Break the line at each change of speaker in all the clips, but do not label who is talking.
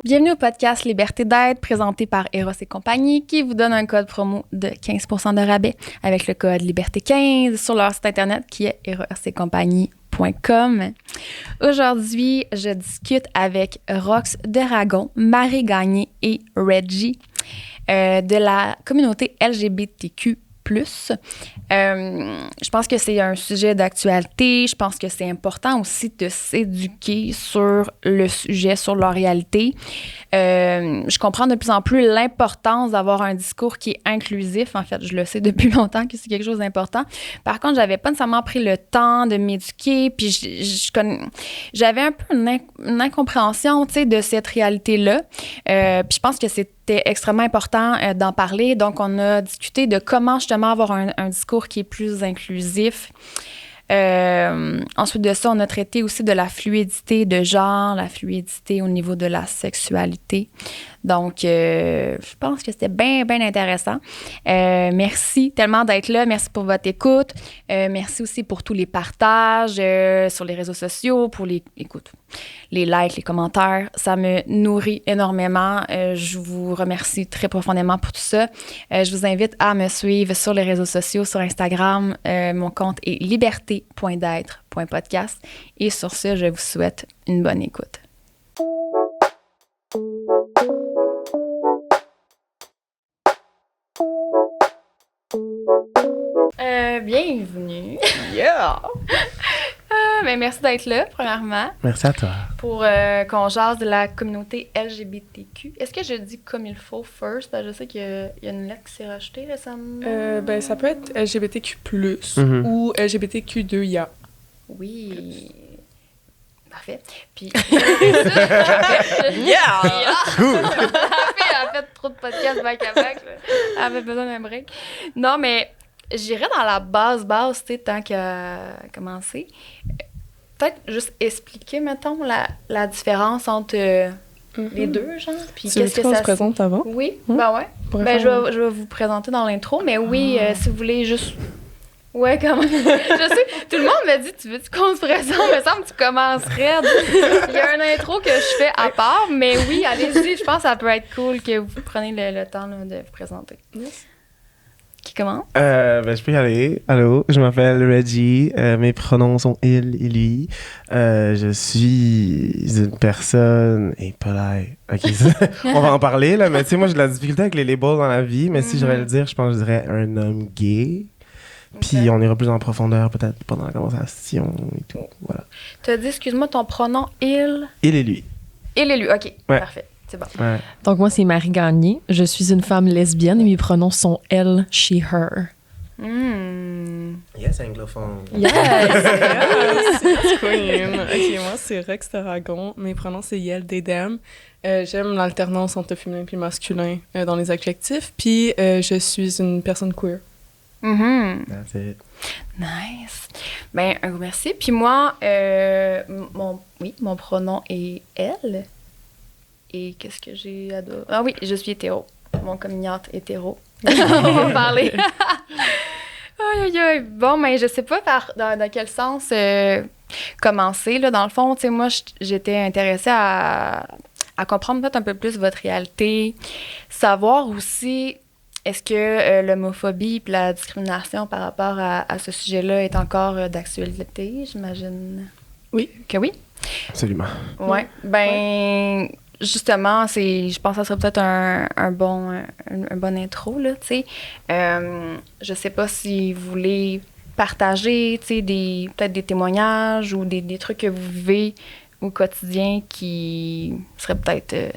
Bienvenue au podcast Liberté d'être, présenté par Eros et compagnie, qui vous donne un code promo de 15% de rabais avec le code Liberté15 sur leur site internet qui est erosetcompagnie.com. Aujourd'hui, je discute avec Rox Deragon, Marie Gagné et Reggie de la communauté LGBTQ+. Je pense que c'est un sujet d'actualité. Je pense que c'est important aussi de s'éduquer sur le sujet, sur leur réalité. Je comprends de plus en plus l'importance d'avoir un discours qui est inclusif. En fait, je le sais depuis longtemps que c'est quelque chose d'important. Par contre, j'avais pas nécessairement pris le temps de m'éduquer. Puis j'avais un peu une incompréhension, tu sais, de cette réalité-là. Puis je pense que c'était extrêmement important d'en parler. Donc, on a discuté de comment justement avoir un discours qui est plus inclusif. Ensuite de ça, on a traité aussi de la fluidité de genre, la fluidité au niveau de la sexualité. Donc, je pense que c'était bien, bien intéressant. Merci tellement d'être là. Merci pour votre écoute. Merci aussi pour tous les partages sur les réseaux sociaux, pour les likes, les commentaires. Ça me nourrit énormément. Je vous remercie très profondément pour tout ça. Je vous invite à me suivre sur les réseaux sociaux, sur Instagram. Mon compte est liberté.d'être.podcast. Et sur ce, je vous souhaite une bonne écoute. Bienvenue.
Yeah!
Ben merci d'être là, premièrement.
Merci à toi.
Pour qu'on jase de la communauté LGBTQ. Est-ce que je dis comme il faut first? Je sais qu'il y a une lettre qui s'est rajoutée récemment.
Ben, ça peut être LGBTQ+, ou LGBTQ2IA.
Oui. Parfait. Puis...
Yeah!
Cool! Elle a fait trop de podcasts back-à-back. Elle avait besoin d'un break. Non, mais j'irais dans la base, tu sais, tant qu'à commencer. Peut-être juste expliquer, mettons, la différence entre les deux, genre. Puis
qu'est-ce que ça se présente avant?
Oui, ben ouais. Ben, je vais vous présenter dans l'intro, mais oui, si vous voulez juste... Ouais, quand même. Je sais, tout le monde me dit, tu veux qu'on se présente? Il me semble que tu commencerais. Il y a une intro que je fais à part, mais oui, allez-y, je pense que ça peut être cool que vous preniez le temps là, de vous présenter. Yes. Qui commence?
Je peux y aller. Allô, je m'appelle Reggie. Mes pronoms sont il et lui. Je suis une personne impolite. OK, on va en parler, là. Mais tu sais, moi, j'ai de la difficulté avec les labels dans la vie. Mais si j'aurais à le dire, je pense que je dirais un homme gay. Puis on ira plus en profondeur peut-être pendant la conversation et tout. Voilà.
Tu as dit, excuse-moi, ton pronom il?
Il et lui.
Il et lui, OK.
Ouais.
Parfait. C'est bon.
Ouais.
Donc, moi, c'est Marie Gagné. Je suis une femme lesbienne et mes pronoms sont elle, she, her.
Yes, anglophone.
Yes!
Yes, queen. OK, moi, c'est Rex Deragon. Mes pronoms, c'est Yel, they, them. J'aime l'alternance entre le féminin et masculin dans les adjectifs. Puis, je suis une personne queer.
That's it.
Nice. Ben, un gros merci. Puis moi, mon pronom est elle. Et qu'est-ce que j'ai à dire? Ah oui, je suis hétéro. Mon coming out hétéro. On va parler. Aïe, aïe, aïe. Bon, mais je sais pas dans quel sens commencer. Là. Dans le fond, tu sais, moi, j'étais intéressée à comprendre peut-être un peu plus votre réalité. Savoir aussi... Est-ce que l'homophobie et la discrimination par rapport à ce sujet-là est encore d'actualité, j'imagine?
Oui.
Que oui?
Absolument.
Oui. Ben, justement, je pense que ça serait peut-être un bon intro, là, tu sais. Je sais pas si vous voulez partager, tu sais, peut-être des témoignages ou des trucs que vous vivez au quotidien qui seraient peut-être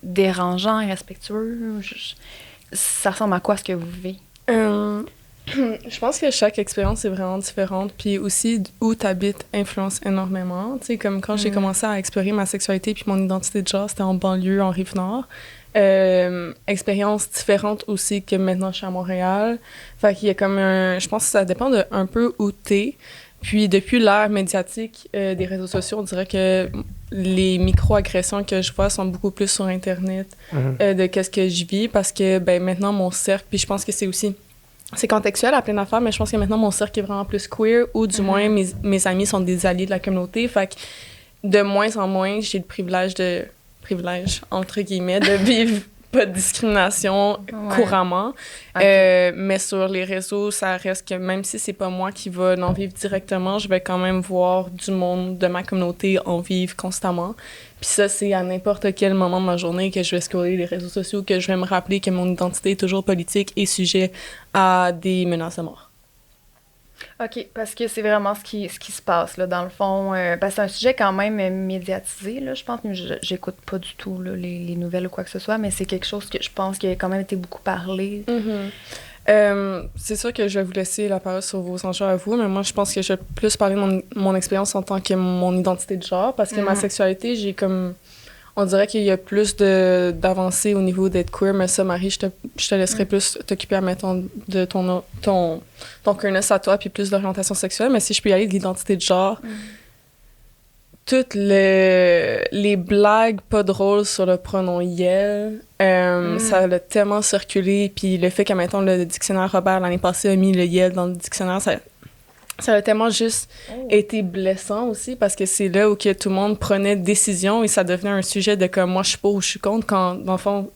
dérangeants, irrespectueux. Ça ressemble à quoi ce que vous vivez?
Je pense que chaque expérience est vraiment différente. Puis aussi, où tu habites influence énormément. Tu sais, comme quand j'ai commencé à explorer ma sexualité puis mon identité de genre, c'était en banlieue, en Rive-Nord. Expérience différente aussi que maintenant je suis à Montréal. Fait qu'il y a comme je pense que ça dépend de un peu où t'es. Puis depuis l'ère médiatique des réseaux sociaux, on dirait que les micro-agressions que je vois sont beaucoup plus sur Internet de qu'est-ce que je vis parce que ben maintenant mon cercle, puis je pense que c'est aussi c'est contextuel à plein d'affaires, mais je pense que maintenant, mon cercle est vraiment plus queer, ou du moins, mes amis sont des alliés de la communauté. Fait que de moins en moins, j'ai le privilège, entre guillemets, de vivre pas de discrimination couramment.
Okay.
Mais sur les réseaux, ça reste que même si c'est pas moi qui va en vivre directement, je vais quand même voir du monde de ma communauté en vivre constamment. Puis ça, c'est à n'importe quel moment de ma journée que je vais scroller les réseaux sociaux, que je vais me rappeler que mon identité est toujours politique et sujet à des menaces de mort.
OK, parce que c'est vraiment ce qui se passe, là, dans le fond. Parce que c'est un sujet quand même médiatisé, là, je pense. Mais j'écoute pas du tout là, les nouvelles ou quoi que ce soit, mais c'est quelque chose que je pense qui a quand même été beaucoup parlé.
C'est sûr que je vais vous laisser la parole sur vos enjeux à vous, mais moi, je pense que je vais plus parler de mon expérience en tant que mon identité de genre, parce que ma sexualité, j'ai comme... On dirait qu'il y a plus d'avancées au niveau d'être queer, mais ça, Marie, je te laisserai plus t'occuper, admettons, de ton queerness à toi, puis plus d'orientation sexuelle. Mais si je peux y aller de l'identité de genre, toutes les blagues pas drôles sur le pronom « yel », ça a tellement circulé. Puis le fait qu'admettons, le dictionnaire Robert, l'année passée, a mis le « yel » dans le dictionnaire, ça a tellement juste été blessant aussi, parce que c'est là où que tout le monde prenait décision et ça devenait un sujet de comme moi je suis pour ou je suis contre, quand dans le fond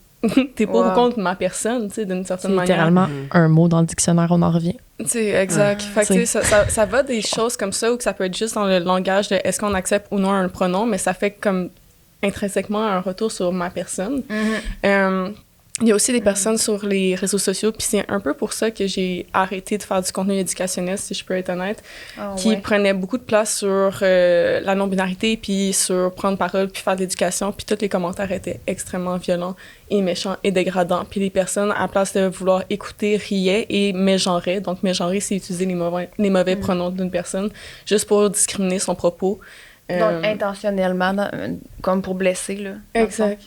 t'es pour ou contre ma personne, tu sais, d'une certaine manière.
C'est littéralement un mot dans le dictionnaire, on en revient.
C'est exact. Fait que ça va des choses comme ça, ou que ça peut être juste dans le langage de est-ce qu'on accepte ou non un pronom, mais ça fait comme intrinsèquement un retour sur ma personne. Il y a aussi des personnes sur les réseaux sociaux, puis c'est un peu pour ça que j'ai arrêté de faire du contenu éducationnel, si je peux être honnête, qui prenait beaucoup de place sur la non-binarité, puis sur prendre parole, puis faire de l'éducation, puis tous les commentaires étaient extrêmement violents et méchants et dégradants. Puis les personnes, à place de vouloir écouter, riaient et mégenraient. Donc mégenrer, c'est utiliser les mauvais pronoms d'une personne juste pour discriminer son propos.
Donc, intentionnellement, comme pour blesser, là.
Exact.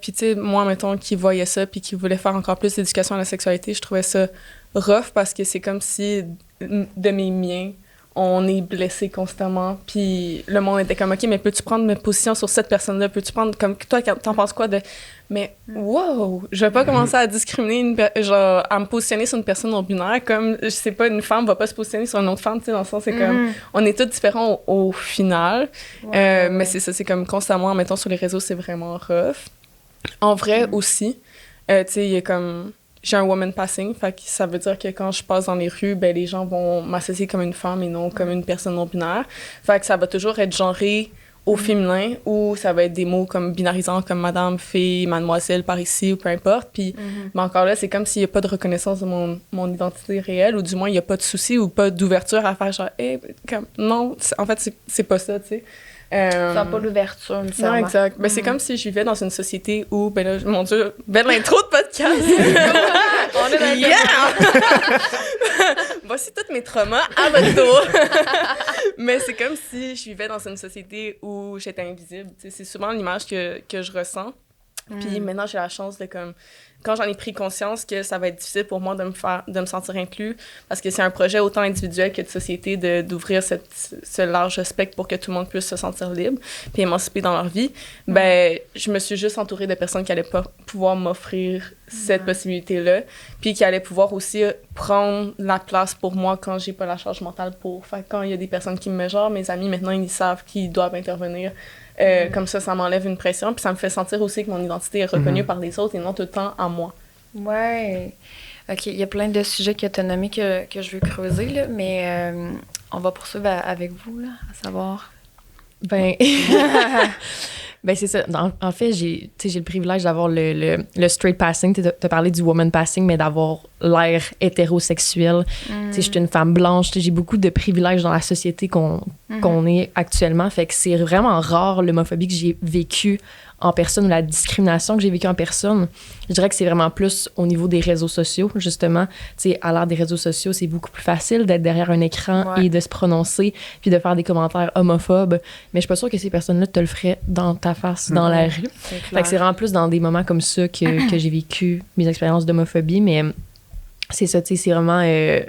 Puis, tu sais, moi, mettons, qui voyais ça puis qui voulait faire encore plus d'éducation à la sexualité, je trouvais ça rough parce que c'est comme si, de mes miens, on est blessé constamment. Puis le monde était comme, OK, mais peux-tu prendre ma position sur cette personne-là? Peux-tu prendre, comme, toi, t'en penses quoi de... Mais, wow! Je vais pas commencer à discriminer, genre, à me positionner sur une personne non-binaire, comme, je sais pas, une femme va pas se positionner sur une autre femme, tu sais, dans le sens, c'est comme, on est tous différents au final. Mais c'est ça, c'est comme constamment, mettons, sur les réseaux, c'est vraiment rough. En vrai, aussi, tu sais, il y a comme... J'ai un woman passing, fait que ça veut dire que quand je passe dans les rues, ben les gens vont m'associer comme une femme et non comme une personne non-binaire. Fait que ça va toujours être genré au féminin, ou ça va être des mots comme binarisants, comme madame, fille, mademoiselle, par ici, ou peu importe. Puis mais encore là, c'est comme s'il n'y a pas de reconnaissance de mon identité réelle, ou du moins, il n'y a pas de souci ou pas d'ouverture à faire genre, hey, comme, non, en fait, c'est pas ça, tu sais.
Ça n'a pas l'ouverture, nécessairement.
Non, exact. Ben, c'est comme si je vivais dans une société où, ben là, mon Dieu, belle intro de podcast!
On est dans
Voici tous mes traumas à votre tour! Mais c'est comme si je vivais dans une société où j'étais invisible. T'sais, c'est souvent l'image que je ressens. Puis maintenant, j'ai la chance de, comme, quand j'en ai pris conscience que ça va être difficile pour moi de me sentir inclus, parce que c'est un projet autant individuel que de société d'ouvrir ce large spectre pour que tout le monde puisse se sentir libre puis émancipé dans leur vie, ben je me suis juste entourée de personnes qui allaient pas pouvoir m'offrir cette possibilité-là, puis qui allaient pouvoir aussi prendre la place pour moi quand j'ai pas la charge mentale pour. Fait que quand il y a des personnes qui me mégenrent, mes amis, maintenant, ils savent qu'ils doivent intervenir. Comme ça m'enlève une pression, puis ça me fait sentir aussi que mon identité est reconnue par les autres et non tout le temps en moi.
Ouais. OK, il y a plein de sujets que tu as nommés que je veux creuser, là, mais on va poursuivre avec vous, là, à savoir...
Ben... Ben c'est ça. En fait, j'ai le privilège d'avoir le straight passing. Tu as parlé du woman passing, mais d'avoir l'air hétérosexuel. Je suis une femme blanche. J'ai beaucoup de privilèges dans la société qu'on est actuellement. Fait que c'est vraiment rare l'homophobie que j'ai vécue en personne ou la discrimination que j'ai vécue en personne. Je dirais que c'est vraiment plus au niveau des réseaux sociaux, justement. À l'ère des réseaux sociaux, c'est beaucoup plus facile d'être derrière un écran et de se prononcer puis de faire des commentaires homophobes. Mais je suis pas sûre que ces personnes-là te le feraient dans ta face, dans la rue. Fait que c'est vraiment plus dans des moments comme ça que j'ai vécu mes expériences d'homophobie. Mais c'est ça, tu sais, c'est vraiment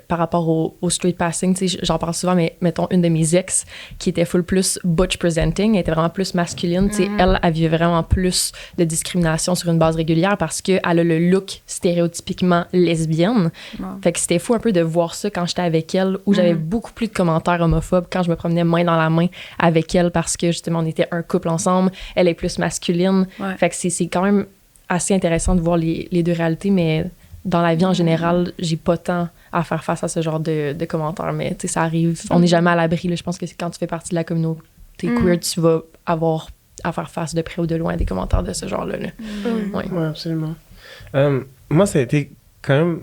par rapport au straight passing, tu sais, j'en parle souvent, mais mettons, une de mes ex qui était full plus butch presenting, elle était vraiment plus masculine, tu sais, elle vivait vraiment plus de discrimination sur une base régulière parce qu'elle a le look stéréotypiquement lesbienne.
Wow.
Fait que c'était fou un peu de voir ça quand j'étais avec elle, où j'avais beaucoup plus de commentaires homophobes quand je me promenais main dans la main avec elle parce que justement, on était un couple ensemble, elle est plus masculine.
Ouais.
Fait que c'est quand même assez intéressant de voir les deux réalités, mais dans la vie en général, j'ai pas tant à faire face à ce genre de commentaires, mais tu sais, ça arrive. On n'est jamais à l'abri. Là. Je pense que quand tu fais partie de la communauté queer, tu vas avoir à faire face de près ou de loin à des commentaires de ce genre-là. Là. Ouais.
Oui, absolument. Moi, ça a été quand même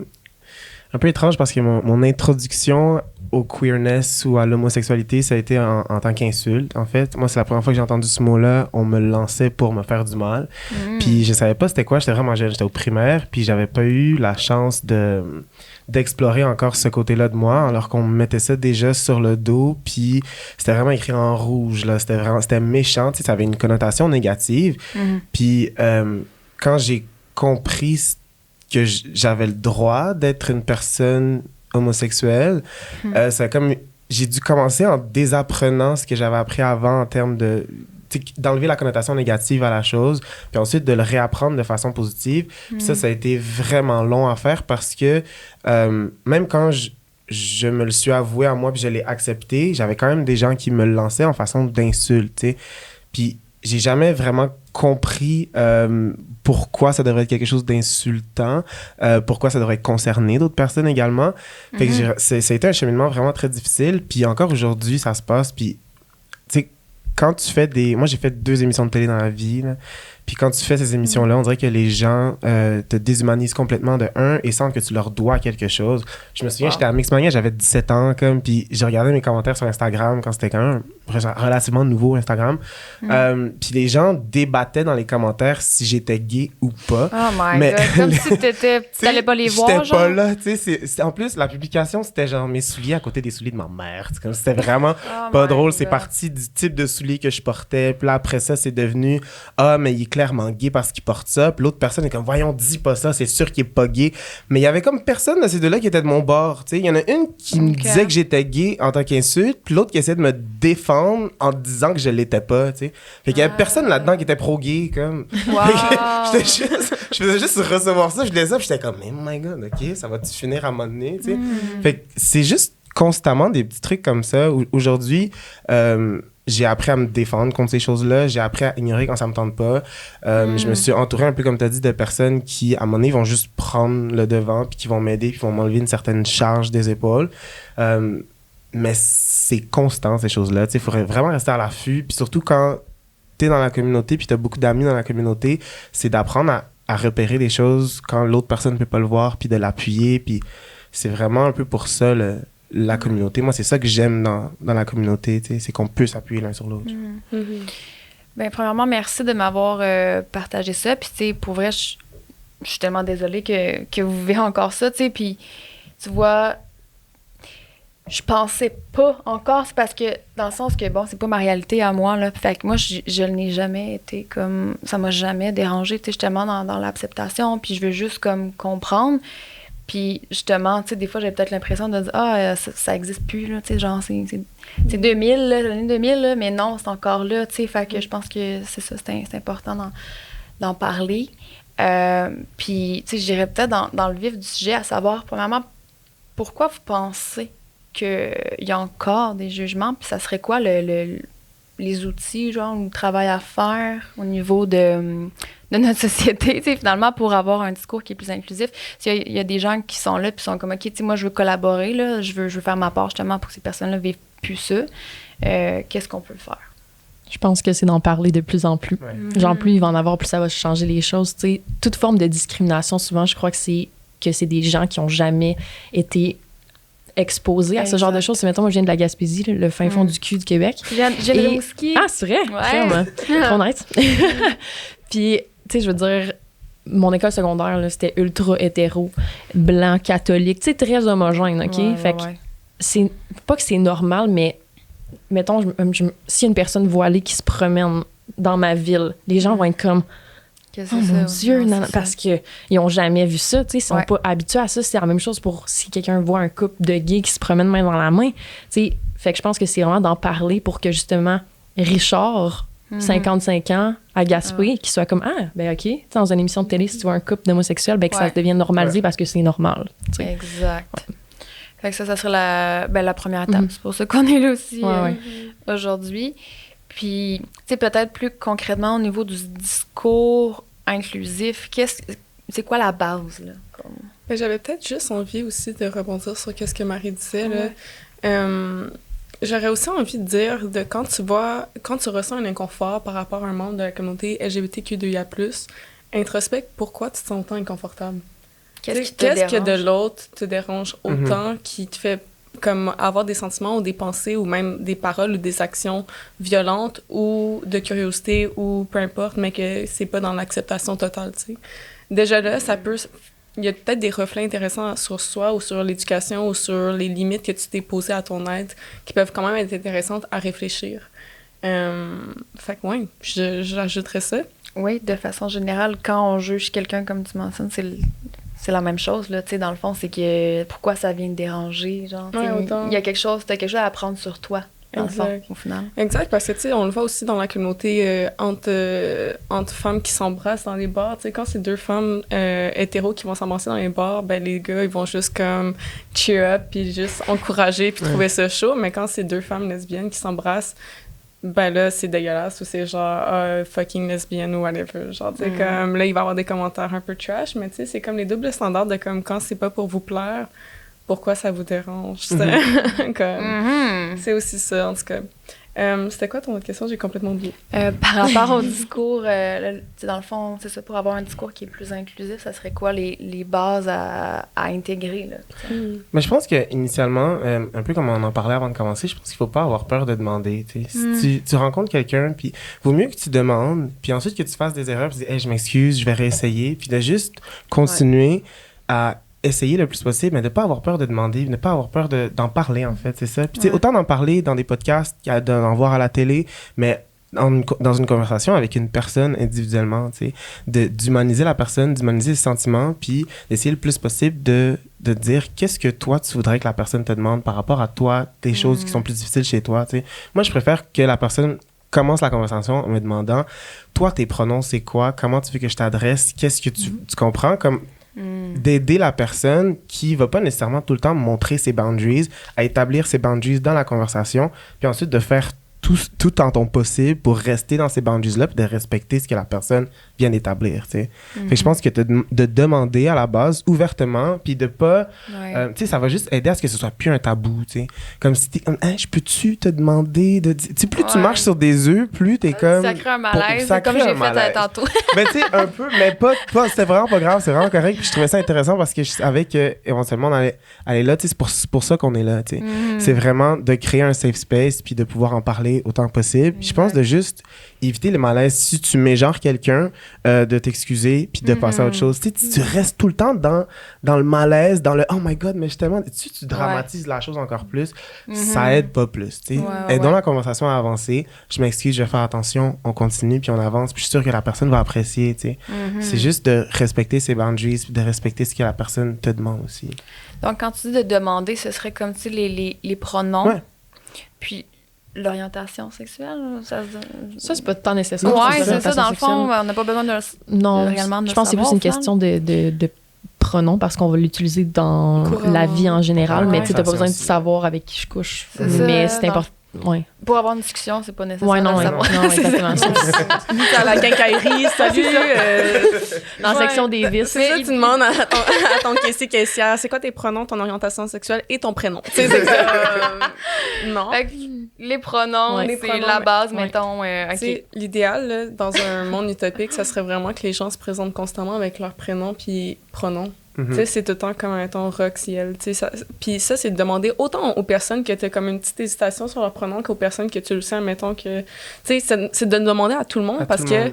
un peu étrange parce que mon introduction au queerness ou à l'homosexualité, ça a été en tant qu'insulte, en fait. Moi, c'est la première fois que j'ai entendu ce mot-là. On me le lançait pour me faire du mal. Puis je savais pas c'était quoi. J'étais vraiment jeune. J'étais au primaire. Puis j'avais pas eu la chance d'explorer encore ce côté-là de moi, alors qu'on me mettait ça déjà sur le dos. Puis c'était vraiment écrit en rouge, là. C'était méchant. Tu sais, ça avait une connotation négative. Puis quand j'ai compris que j'avais le droit d'être une personne homosexuelle, ça comme j'ai dû commencer en désapprenant ce que j'avais appris avant en termes de d'enlever la connotation négative à la chose, puis ensuite de le réapprendre de façon positive. Puis ça a été vraiment long à faire parce que même quand je me le suis avoué à moi puis je l'ai accepté, j'avais quand même des gens qui me le lançaient en façon d'insulte, tu sais. Puis j'ai jamais vraiment compris pourquoi ça devrait être quelque chose d'insultant, pourquoi ça devrait concerner d'autres personnes également. Fait que ça a été un cheminement vraiment très difficile. Puis encore aujourd'hui, ça se passe. Puis, tu sais, quand tu fais moi, j'ai fait 2 émissions de télé dans la vie, là. Puis quand tu fais ces émissions-là, on dirait que les gens te déshumanisent complètement de un et sentent que tu leur dois quelque chose. Je me souviens, j'étais à Mixmania, j'avais 17 ans, puis j'ai regardé mes commentaires sur Instagram quand c'était quand même relativement nouveau, Instagram. Puis les gens débattaient dans les commentaires si j'étais gay ou pas.
Oh my God, comme si t'allais pas les voir,
j'étais
genre.
pas là, tu sais. En plus, la publication, c'était genre mes souliers à côté des souliers de ma mère. Comme c'était vraiment pas drôle. C'est parti du type de souliers que je portais. Puis là, après ça, c'est devenu « Ah, mais il est clairement gay parce qu'il porte ça. » Puis l'autre personne est comme « Voyons, dis pas ça, c'est sûr qu'il est pas gay. » Mais il y avait comme personne de ces deux-là qui était de mon bord. Tu sais, il y en a une qui me disait que j'étais gay en tant qu'insulte, puis l'autre qui essayait de me défendre en disant que je l'étais pas, tu sais. Fait qu'il y avait personne là-dedans qui était pro-gay, comme.
Wow.
Je faisais juste recevoir ça, je lisais ça, puis j'étais comme « Oh my God, OK, ça va-tu finir à un moment donné, tu sais. Fait que c'est juste constamment des petits trucs comme ça. Aujourd'hui, j'ai appris à me défendre contre ces choses-là. J'ai appris à ignorer quand ça me tente pas. Je me suis entouré un peu, comme tu as dit, de personnes qui, à un moment donné, vont juste prendre le devant puis qui vont m'aider puis vont m'enlever une certaine charge des épaules. Mais c'est constant, ces choses-là. Il faudrait vraiment rester à l'affût. Puis surtout, quand tu es dans la communauté puis tu as beaucoup d'amis dans la communauté, c'est d'apprendre à repérer les choses quand l'autre personne ne peut pas le voir puis de l'appuyer. Puis c'est vraiment un peu pour ça, la communauté. Moi, c'est ça que j'aime dans la communauté, c'est qu'on peut s'appuyer l'un sur l'autre.
Ben, premièrement, merci de m'avoir partagé ça. Puis, tu sais, pour vrai, je suis tellement désolée que vous vivez encore ça, tu sais. Puis, tu vois, je pensais pas encore. C'est parce que, dans le sens que, bon, c'est pas ma réalité à moi, là. Fait que moi, je n'ai jamais été comme... Ça m'a jamais dérangée, tu sais, justement, dans l'acceptation. Puis, je veux juste, comme, comprendre. Puis justement, tu sais, des fois, j'avais peut-être l'impression de dire « ça existe plus, là, tu sais, genre, c'est 2000, là, l'année 2000, là, mais non, c'est encore là, tu sais. » Fait que je pense que c'est ça, c'est important d'en parler. Puis, tu sais, j'irais peut-être dans le vif du sujet, à savoir, premièrement, pourquoi vous pensez qu'il y a encore des jugements, puis ça serait quoi les outils, genre, le travail à faire au niveau de notre société, tu sais, finalement, pour avoir un discours qui est plus inclusif. Il y a des gens qui sont là, puis sont comme, OK, tu sais, moi, je veux collaborer, là, je veux faire ma part, justement, pour que ces personnes-là vivent plus ça. Qu'est-ce qu'on peut faire?
Je pense que c'est d'en parler de plus en plus.
Ouais.
Genre, plus il va en avoir, plus ça va changer les choses. Tu sais, toute forme de discrimination, souvent, je crois que c'est des gens qui n'ont jamais été exposés à ce genre de choses. C'est, mettons, moi, je viens de la Gaspésie, le fin fond du cul du Québec.
J'ai le Rimouski.
Ah, c'est vrai?
Ouais.
Trop nice. Puis, tu sais, je veux dire, mon école secondaire, là, c'était ultra hétéro, blanc, catholique, tu sais, très homogène, OK?
Ouais,
fait que c'est pas que c'est normal, mais mettons, s'il y a une personne voilée qui se promène dans ma ville, les gens vont être comme
Que c'est
Oh
ça,
mon
ouais.
Dieu,
Non,
non,
c'est
parce qu'ils n'ont jamais vu ça. Tu sais, ils sont
Ouais.
pas habitués à ça. C'est la même chose pour si quelqu'un voit un couple de gays qui se promènent main dans la main. Tu sais, fait que je pense que c'est vraiment d'en parler pour que justement Richard, 55 ans, à Gaspé, qui soit comme ah, ben OK. Tu sais, dans une émission de télé, si tu vois un couple d'homosexuels, ben que ça
Ouais.
devienne normalisé parce que c'est normal. Tu sais.
Exact. Fait que ça serait la première étape. C'est pour ça qu'on est là aussi
Ouais.
aujourd'hui. Puis, tu sais, peut-être plus concrètement au niveau du discours inclusif, c'est quoi la base, là? Comme...
Ben, j'avais peut-être juste envie aussi de rebondir sur ce que Marie disait, là.
Ouais.
J'aurais aussi envie de dire de quand tu ressens un inconfort par rapport à un membre de la communauté LGBTQ2IA+, introspecte pourquoi tu te sens autant inconfortable. Qu'est-ce que de l'autre te dérange autant qui te fait comme avoir des sentiments ou des pensées ou même des paroles ou des actions violentes ou de curiosité ou peu importe, mais que c'est pas dans l'acceptation totale, tu sais. Déjà là, il y a peut-être des reflets intéressants sur soi ou sur l'éducation ou sur les limites que tu t'es posées à ton aide qui peuvent quand même être intéressantes à réfléchir. Fait que ouais, j'ajouterais ça.
Oui, de façon générale, quand on juge quelqu'un comme tu mentionnes, c'est la même chose, là, tu sais, dans le fond, c'est que pourquoi ça vient te déranger, genre, tu sais,
autant.
il y a quelque chose, t'as quelque chose à apprendre sur toi, dans le fond, au final.
Exact, parce que, tu sais, on le voit aussi dans la communauté entre femmes qui s'embrassent dans les bars, tu sais, quand c'est deux femmes hétéros qui vont s'embrasser dans les bars, ben les gars, ils vont juste comme cheer up, puis juste encourager, puis trouver ça chaud, mais quand c'est deux femmes lesbiennes qui s'embrassent, ben là, c'est dégueulasse, ou c'est genre fucking lesbienne ou whatever. Genre, tu sais, comme là, il va y avoir des commentaires un peu trash, mais tu sais, c'est comme les doubles standards de comme quand c'est pas pour vous plaire, pourquoi ça vous dérange, tu sais. Comme, c'est aussi ça, en tout cas. C'était quoi ton autre question? J'ai complètement oublié.
Par rapport au discours, tu sais, dans le fond, c'est ça, pour avoir un discours qui est plus inclusif, ça serait quoi les bases à intégrer, là?
Mais je pense qu'initialement, un peu comme on en parlait avant de commencer, je pense qu'il faut pas avoir peur de demander. Tu sais. Si tu rencontres quelqu'un, puis vaut mieux que tu demandes, puis ensuite que tu fasses des erreurs, puis tu dis hey, je m'excuse, je vais réessayer, puis de juste continuer à essayer le plus possible, mais de ne pas avoir peur de demander, de ne pas avoir peur d'en parler, en fait, c'est ça. Puis tu sais, autant d'en parler dans des podcasts d'en voir à la télé, mais dans une conversation avec une personne individuellement, tu sais, d'humaniser la personne, d'humaniser les sentiments, puis d'essayer le plus possible de dire qu'est-ce que toi, tu voudrais que la personne te demande par rapport à toi, des choses qui sont plus difficiles chez toi, tu sais. Moi, je préfère que la personne commence la conversation en me demandant, toi, tes pronoms, c'est quoi? Comment tu veux que je t'adresse? Qu'est-ce que tu comprends? Comme d'aider la personne qui va pas nécessairement tout le temps montrer ses boundaries, à établir ses boundaries dans la conversation, puis ensuite de faire tout en ton possible pour rester dans ces boundaries-là puis de respecter ce que la personne vient d'établir, tu sais. Fait que je pense que de demander à la base ouvertement puis de pas... tu sais, ça va juste aider à ce que ce soit plus un tabou, tu sais. Comme si t'es comme, hein, je peux-tu te demander de... Tu sais, plus tu marches sur des œufs, plus t'es comme...
Ça crée un malaise,
ça
comme
crée
j'ai
un
fait
malaise.
tantôt.
Mais tu sais, un peu, mais pas c'était vraiment pas grave, c'est vraiment correct. Puis je trouvais ça intéressant parce que je savais qu'éventuellement on allait aller là, tu sais, c'est pour ça qu'on est là, tu sais. C'est vraiment de créer un safe space puis de pouvoir en parler autant que possible. Puis je pense de juste éviter le malaise. Si tu mets genre quelqu'un, de t'excuser puis de passer à autre chose. Tu sais, tu restes tout le temps dans le malaise, dans le oh my god, mais justement, tu dramatises la chose encore plus. Ça aide pas plus, tu sais. Aidons la conversation à avancer. Je m'excuse, je vais faire attention, on continue puis on avance. Puis je suis sûr que la personne va apprécier, tu sais. C'est juste de respecter ses boundaries puis de respecter ce que la personne te demande aussi.
Donc, quand tu dis de demander, ce serait comme, tu sais, les pronoms.
Ouais.
Puis, l'orientation sexuelle,
Ça, c'est pas tant nécessaire.
Ouais, c'est ça, dans le fond, on n'a pas besoin de
non,
réellement de
je pense que c'est plus
savoir,
une question de pronom parce qu'on va l'utiliser dans la vie en général, mais tu sais, t'as pas besoin de savoir avec qui je couche.
C'est ça,
Mais c'est important. Ouais.
Pour avoir une discussion, c'est pas nécessaire
Ouais, non,
de le savoir.
non, exactement.
À la quincaillerie, salut!
Dans la section des vices.
C'est ça, tu demandes à ton caissière, c'est quoi tes pronoms, ton orientation sexuelle et ton prénom? Tu sais, c'est non.
Fait que les pronoms,
Ouais. Les
c'est
pronoms,
la base,
ouais.
mettons.
Tu sais, l'idéal, là, dans un monde utopique, ça serait vraiment que les gens se présentent constamment avec leur prénom puis pronom. Tu sais, c'est tout le temps comme un ton Roxiel. Tu sais, puis ça, c'est de demander autant aux personnes que tu as comme une petite hésitation sur leur pronom qu'aux personnes que tu le sens, mettons que... Tu sais, c'est de demander à tout le monde parce que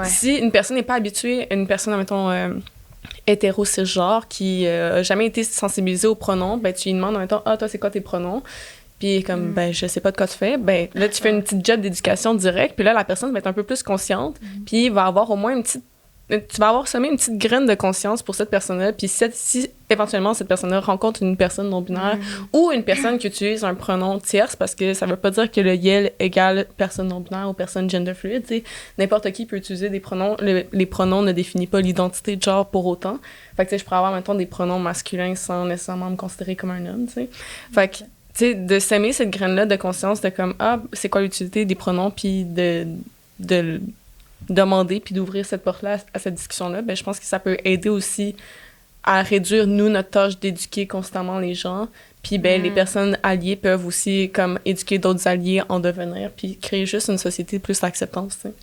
si une personne n'est pas habituée, une personne, mettons, hétéro cisgenre qui n'a jamais été sensibilisée aux pronoms, ben tu lui demandes, mettons, ah, toi, c'est quoi tes pronoms? Puis comme, ben, je sais pas de quoi tu fais. Ben, là, tu fais une petite job d'éducation directe. Puis là, la personne va être un peu plus consciente. Puis va avoir au moins une petite tu vas avoir semé une petite graine de conscience pour cette personne-là, puis si éventuellement cette personne-là rencontre une personne non-binaire ou une personne qui utilise un pronom tierce, parce que ça veut pas dire que le YEL égale personne non-binaire ou personne gender fluide, tu sais, n'importe qui peut utiliser des pronoms, les pronoms ne définissent pas l'identité de genre pour autant. Fait que, tu sais, je pourrais avoir, mettons, des pronoms masculins sans nécessairement me considérer comme un homme, tu sais. Fait que, tu sais, de s'aimer cette graine-là de conscience de comme, c'est quoi l'utilité des pronoms, puis de demander puis d'ouvrir cette porte-là à cette discussion-là, ben, je pense que ça peut aider aussi à réduire, nous, notre tâche d'éduquer constamment les gens. Puis, ben, les personnes alliées peuvent aussi, comme, éduquer d'autres alliés en devenir, puis créer juste une société plus d'acceptance, tu sais.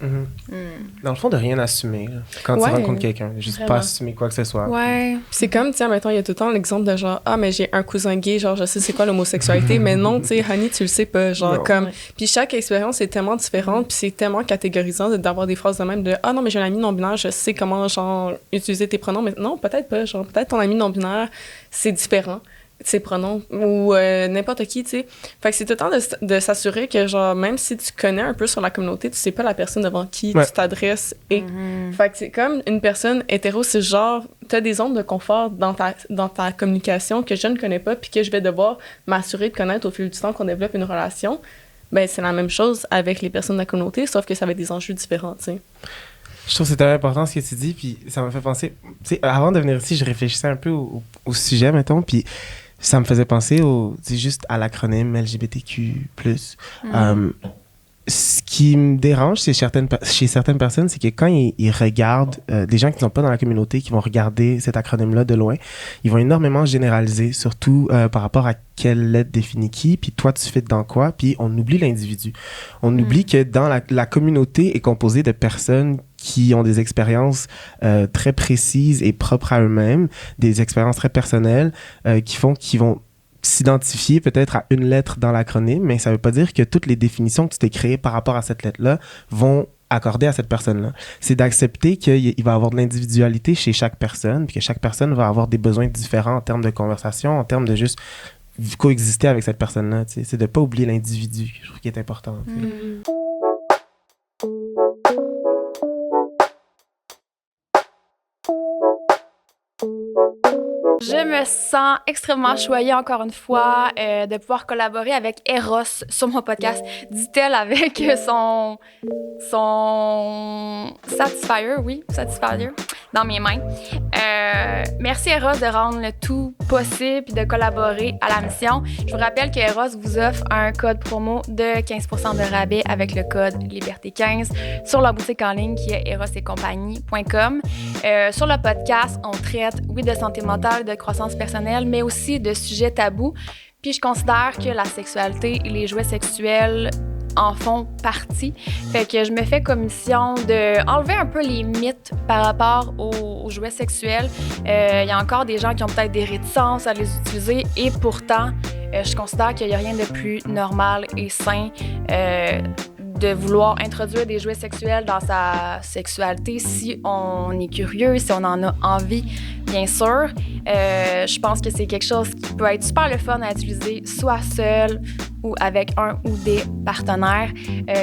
Dans le fond, de rien assumer, là, quand tu rencontres quelqu'un. Juste
vraiment.
pas assumer quoi que ce soit.
Ouais.
Puis c'est comme, tiens, mettons, il y a tout le temps l'exemple de genre, mais j'ai un cousin gay, genre, je sais c'est quoi l'homosexualité, mais non, tu sais, honey, tu le sais pas, genre,
Non.
comme... Puis chaque expérience est tellement différente, puis c'est tellement catégorisant d'avoir des phrases de même de, non, mais j'ai un ami non-binaire, je sais comment, genre, utiliser tes pronoms, mais non, peut-être pas, genre, peut-être ton ami non-binaire, c'est différent. Ses pronoms ou n'importe qui, tu sais. Fait que c'est tout le temps de s'assurer que, genre, même si tu connais un peu sur la communauté, tu sais pas la personne devant qui tu t'adresses. Et fait que c'est comme une personne hétéro, c'est genre, t'as des zones de confort dans ta communication que je ne connais pas puis que je vais devoir m'assurer de connaître au fil du temps qu'on développe une relation. Ben, c'est la même chose avec les personnes de la communauté, sauf que ça va être des enjeux différents, tu sais.
Je trouve que c'est tellement important ce que tu dis, puis ça m'a fait penser... Tu sais, avant de venir ici, je réfléchissais un peu au sujet, mettons, puis ça me faisait penser juste à l'acronyme LGBTQ+. Ce qui me dérange chez certaines personnes, c'est que quand ils regardent des gens qui ne sont pas dans la communauté, qui vont regarder cet acronyme-là de loin, ils vont énormément généraliser, surtout par rapport à quelle lettre définit qui, puis toi, tu fais dans quoi, puis on oublie l'individu. On oublie que dans la communauté est composée de personnes qui ont des expériences très précises et propres à eux-mêmes, des expériences très personnelles qui vont s'identifier peut-être à une lettre dans l'acronyme, mais ça veut pas dire que toutes les définitions que tu t'es créées par rapport à cette lettre-là vont accorder à cette personne-là. C'est d'accepter qu'il va y avoir de l'individualité chez chaque personne, puis que chaque personne va avoir des besoins différents en termes de conversation, en termes de juste coexister avec cette personne-là. Tu sais. C'est de pas oublier l'individu, je trouve qu'il est important.
Je me sens extrêmement choyée, encore une fois, de pouvoir collaborer avec Eros sur mon podcast, dit-elle avec son Satisfyer, dans mes mains. Merci Eros de rendre le tout possible et de collaborer à la mission. Je vous rappelle que Eros vous offre un code promo de 15% de rabais avec le code Liberté15 sur leur boutique en ligne qui est erosetcompagnie.com. Sur le podcast, on traite, oui, de santé mentale, de croissance personnelle, mais aussi de sujets tabous. Puis je considère que la sexualité et les jouets sexuels en font partie. Fait que je me fais comme mission d'enlever un peu les mythes par rapport aux jouets sexuels. Il y a encore des gens qui ont peut-être des réticences à les utiliser et pourtant, je considère qu'il n'y a rien de plus normal et sain de vouloir introduire des jouets sexuels dans sa sexualité si on est curieux, si on en a envie, bien sûr. Je pense que c'est quelque chose qui peut être super le fun à utiliser, soit seul ou avec un ou des partenaires,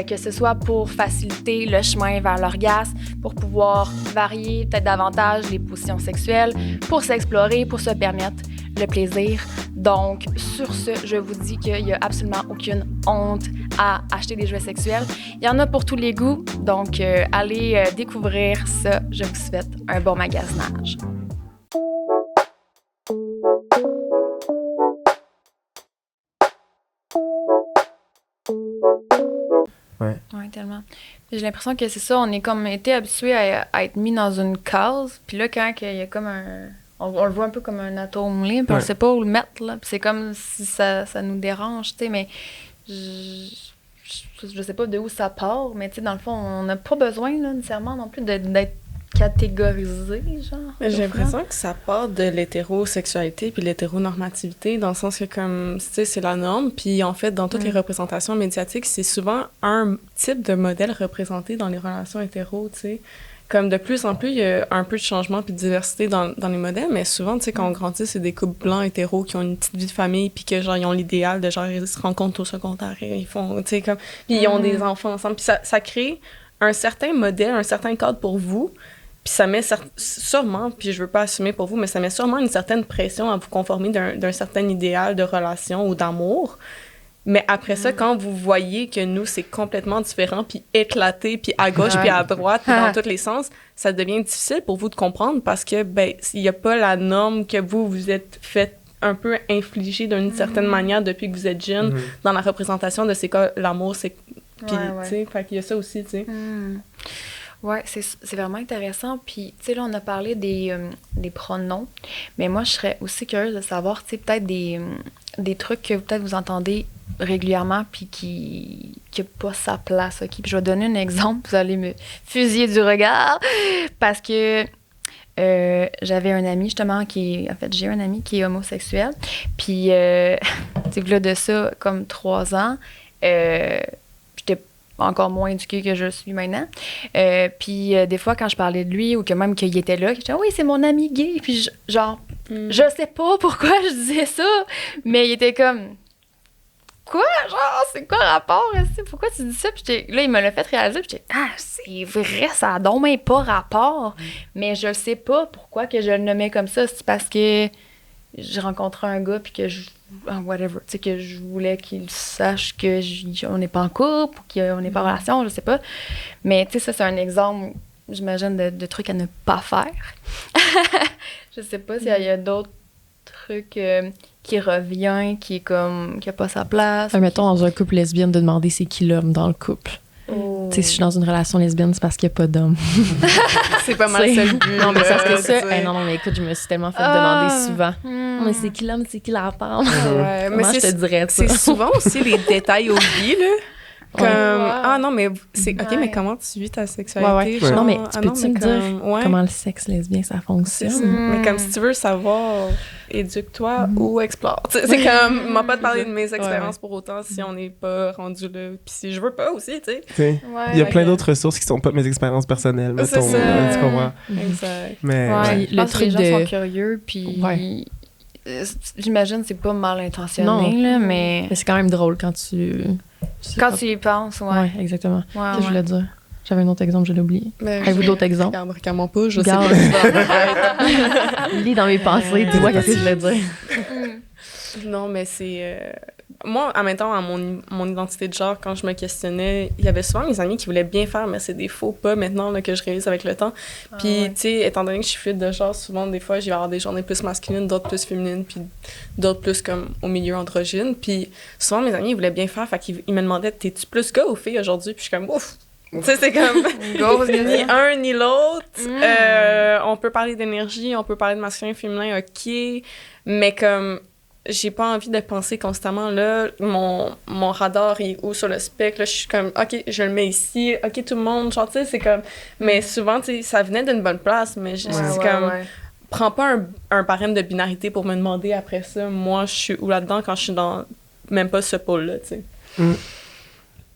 que ce soit pour faciliter le chemin vers l'orgasme, pour pouvoir varier peut-être davantage les positions sexuelles, pour s'explorer, pour se permettre le plaisir. Donc, sur ce, je vous dis qu'il n'y a absolument aucune honte à acheter des jouets sexuels. Il y en a pour tous les goûts, donc allez découvrir ça. Je vous souhaite un bon magasinage. Ouais, tellement. J'ai l'impression que c'est ça, on est comme été habitué à être mis dans une case, puis là, quand il y a comme un... On le voit un peu comme un atome libre, puis on sait pas où le mettre, là. Puis c'est comme si ça nous dérange, tu sais, mais je sais pas de où ça part, mais tu sais, dans le fond, on n'a pas besoin, là, nécessairement, non plus, d'être catégorisé, genre.
Mais j'ai l'impression que ça part de l'hétérosexualité puis l'hétéronormativité, dans le sens que, comme, tu sais, c'est la norme, puis en fait, dans toutes les représentations médiatiques, c'est souvent un type de modèle représenté dans les relations hétéros, tu sais. Comme de plus en plus, il y a un peu de changement puis de diversité dans les modèles, mais souvent, tu sais, quand on grandit, c'est des couples blancs hétéros qui ont une petite vie de famille puis que, genre, ils ont l'idéal de, genre, ils se rencontrent au secondaire et ils font, tu sais, comme... Puis ils ont des enfants ensemble. Puis ça crée un certain modèle, un certain cadre pour vous. Puis ça met sûrement, puis je veux pas assumer pour vous, mais ça met sûrement une certaine pression à vous conformer d'un certain idéal de relation ou d'amour. Mais après ça, quand vous voyez que nous, c'est complètement différent, puis éclaté, puis à gauche, puis à droite, puis dans tous les sens, ça devient difficile pour vous de comprendre parce que, ben, il n'y a pas la norme que vous êtes fait un peu infliger d'une certaine manière depuis que vous êtes jeune dans la représentation de c'est quoi l'amour, c'est... Puis, tu sais, fait qu'il y a ça aussi, tu sais.
Ouais, c'est vraiment intéressant. Puis, tu sais, là, on a parlé des pronoms, mais moi, je serais aussi curieuse de savoir, tu sais, peut-être des trucs que peut-être vous entendez régulièrement puis qui n'a pas sa place, OK? Puis je vais donner un exemple, vous allez me fusiller du regard, parce que j'avais un ami, justement, j'ai un ami qui est homosexuel, puis, tu sais, là, de ça, comme 3 ans, j'étais encore moins éduquée que je suis maintenant. Puis des fois, quand je parlais de lui ou que même qu'il était là, je disais « Oui, c'est mon ami gay ». Puis je sais pas pourquoi je disais ça, mais il était comme « Quoi? Genre, c'est quoi le rapport? Pourquoi tu dis ça? » Puis là, il me l'a fait réaliser. Puis j'étais « Ah, c'est vrai, ça a donc même pas rapport. » Mais je sais pas pourquoi que je le nommais comme ça. C'est parce que j'ai rencontré un gars puis que whatever, tu sais, que je voulais qu'il sache que on n'est pas en couple ou qu'on n'est pas en relation, je sais pas. Mais tu sais, ça, c'est un exemple, j'imagine, de trucs à ne pas faire. Je sais pas s'il y a d'autres trucs qui revient, qui est comme, qui a pas sa place.
Mettons, dans un couple lesbien, de demander c'est qui l'homme dans le couple.
Oh.
Tu sais, si je suis dans une relation lesbienne, c'est parce qu'il n'y a pas d'homme.
C'est pas mal ça le but.
Non, mais ça, c'est ça.
tu sais.
Non, mais écoute, je me suis tellement fait demander souvent. Mais c'est qui l'homme, c'est qui la femme?
Ouais, mais
Comment je te dirais ça?
C'est souvent aussi les détails oubliés, là. Comme, ah non, mais c'est... OK,
Ouais.
mais comment tu vis ta sexualité?
Ouais.
Genre,
Non, mais tu
ah
peux-tu me dire
ouais.
comment le sexe lesbien, ça
C'est
fonctionne?
ça. Mais comme si tu veux savoir, éduque-toi ou explore. Tu sais, c'est comme, m'a pas de parler de mes expériences pour autant si on n'est pas rendu là. Puis si je veux pas aussi, tu sais.
Tu sais, il y a plein d'autres ressources qui sont pas mes expériences personnelles,
C'est
mettons.
ça.
Tu comprends?
Exact.
Mais
Ouais,
Le
je pense que
truc
les gens
de-
sont curieux, puis
Ouais.
j'imagine que c'est pas mal intentionné,
Non.
là, mais
Mais c'est quand même drôle quand tu...
quand tu y penses, ouais.
Ouais, exactement.
Ouais,
Qu'est-ce que je voulais dire? J'avais un autre exemple, je l'ai oublié.
Mais
Avez-vous d'autres exemples?
Regarde, regarde-moi pas, je sais
Regarde.
pas.
Lis dans mes pensées, dis-moi qu'est-ce que je voulais dire.
Non, mais c'est... Moi, en même temps, à mon identité de genre, quand je me questionnais, il y avait souvent mes amis qui voulaient bien faire, mais c'est des faux pas maintenant là, que je réalise avec le temps. Puis,
ouais.
tu sais, étant donné que je suis fluide de genre, souvent, des fois, je vais avoir des journées plus masculines, d'autres plus féminines, puis d'autres plus comme au milieu androgyne. Puis, souvent, mes amis, ils voulaient bien faire, fait qu'ils me demandaient « T'es-tu plus gars ou fille aujourd'hui? » Puis je suis comme « Ouf! » Tu sais, c'est comme ni un ni l'autre. On peut parler d'énergie, on peut parler de masculin, féminin, OK, mais comme j'ai pas envie de penser constamment, là, mon radar est où sur le spectre, là, je suis comme, OK, je le mets ici, OK, tout le monde, genre, tu sais, c'est comme, mais souvent, tu sais, ça venait d'une bonne place, mais c'est comme, prends pas un barème de binarité pour me demander après ça, moi, je suis où là-dedans quand je suis dans même pas ce pôle-là, tu sais.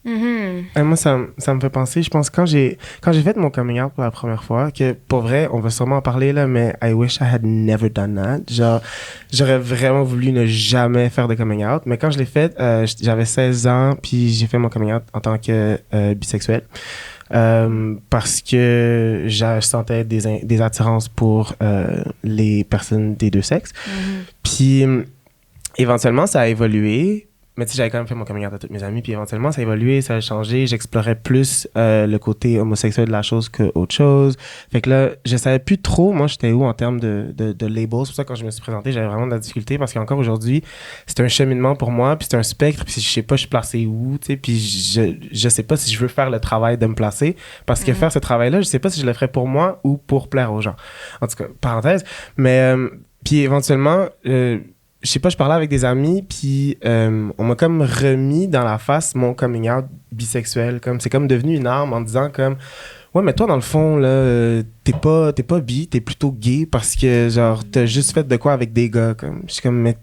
Moi, ça me fait penser, je pense, quand j'ai fait mon coming out pour la première fois, que pour vrai, on va sûrement en parler, là, mais I wish I had never done that. Genre, j'aurais vraiment voulu ne jamais faire de coming out, mais quand je l'ai fait, j'avais 16 ans, puis j'ai fait mon coming out en tant que bisexuel. Parce que je sentais des attirances pour les personnes des deux sexes. Puis, éventuellement, ça a évolué. Mais tu sais, j'avais quand même fait mon coming out à toutes mes amies, puis éventuellement, ça a évolué, ça a changé. J'explorais plus le côté homosexuel de la chose qu'autre chose. Fait que là, je savais plus trop, moi, j'étais où en termes de labels. C'est pour ça que quand je me suis présenté, j'avais vraiment de la difficulté, parce qu'encore aujourd'hui, c'est un cheminement pour moi, puis c'est un spectre, puis je sais pas, je suis placé où, tu sais, puis je sais pas si je veux faire le travail de me placer, parce que faire ce travail-là, je sais pas si je le ferais pour moi ou pour plaire aux gens. En tout cas, parenthèse. Mais, puis éventuellement... je sais pas, je parlais avec des amis, puis on m'a comme remis dans la face mon coming out bisexuel. C'est comme devenu une arme en disant comme, ouais, mais toi, dans le fond, là, t'es pas bi, t'es plutôt gay parce que, genre, t'as juste fait de quoi avec des gars. Je suis comme, mais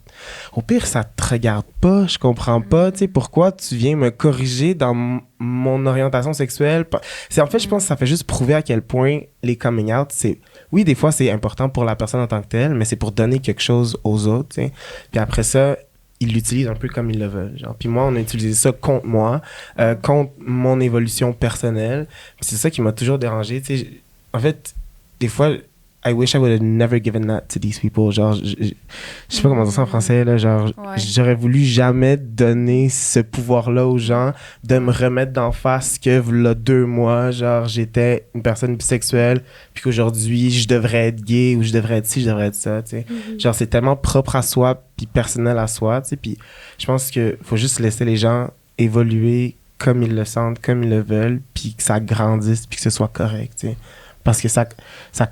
au pire, ça te regarde pas, je comprends pas, tu sais, pourquoi tu viens me corriger dans mon orientation sexuelle. En fait, je pense que ça fait juste prouver à quel point les coming out, oui, des fois, c'est important pour la personne en tant que telle, mais c'est pour donner quelque chose aux autres, tu sais. Puis après ça, ils l'utilisent un peu comme ils le veulent. Genre. Puis moi, on a utilisé ça contre moi, contre mon évolution personnelle. Puis c'est ça qui m'a toujours dérangé, tu sais. En fait, des fois, I wish I would have never given that to these people. Genre, je sais pas comment dire ça en français, là. Genre, j'aurais voulu jamais donner ce pouvoir-là aux gens de me remettre d'en face que, là, 2 mois, genre, j'étais une personne bisexuelle, puis qu'aujourd'hui, je devrais être gay, ou je devrais être ci, je devrais être ça, tu sais. Genre, c'est tellement propre à soi, puis personnel à soi, tu sais. Puis je pense qu'il faut juste laisser les gens évoluer comme ils le sentent, comme ils le veulent, puis que ça grandisse, puis que ce soit correct, tu sais. Parce que ça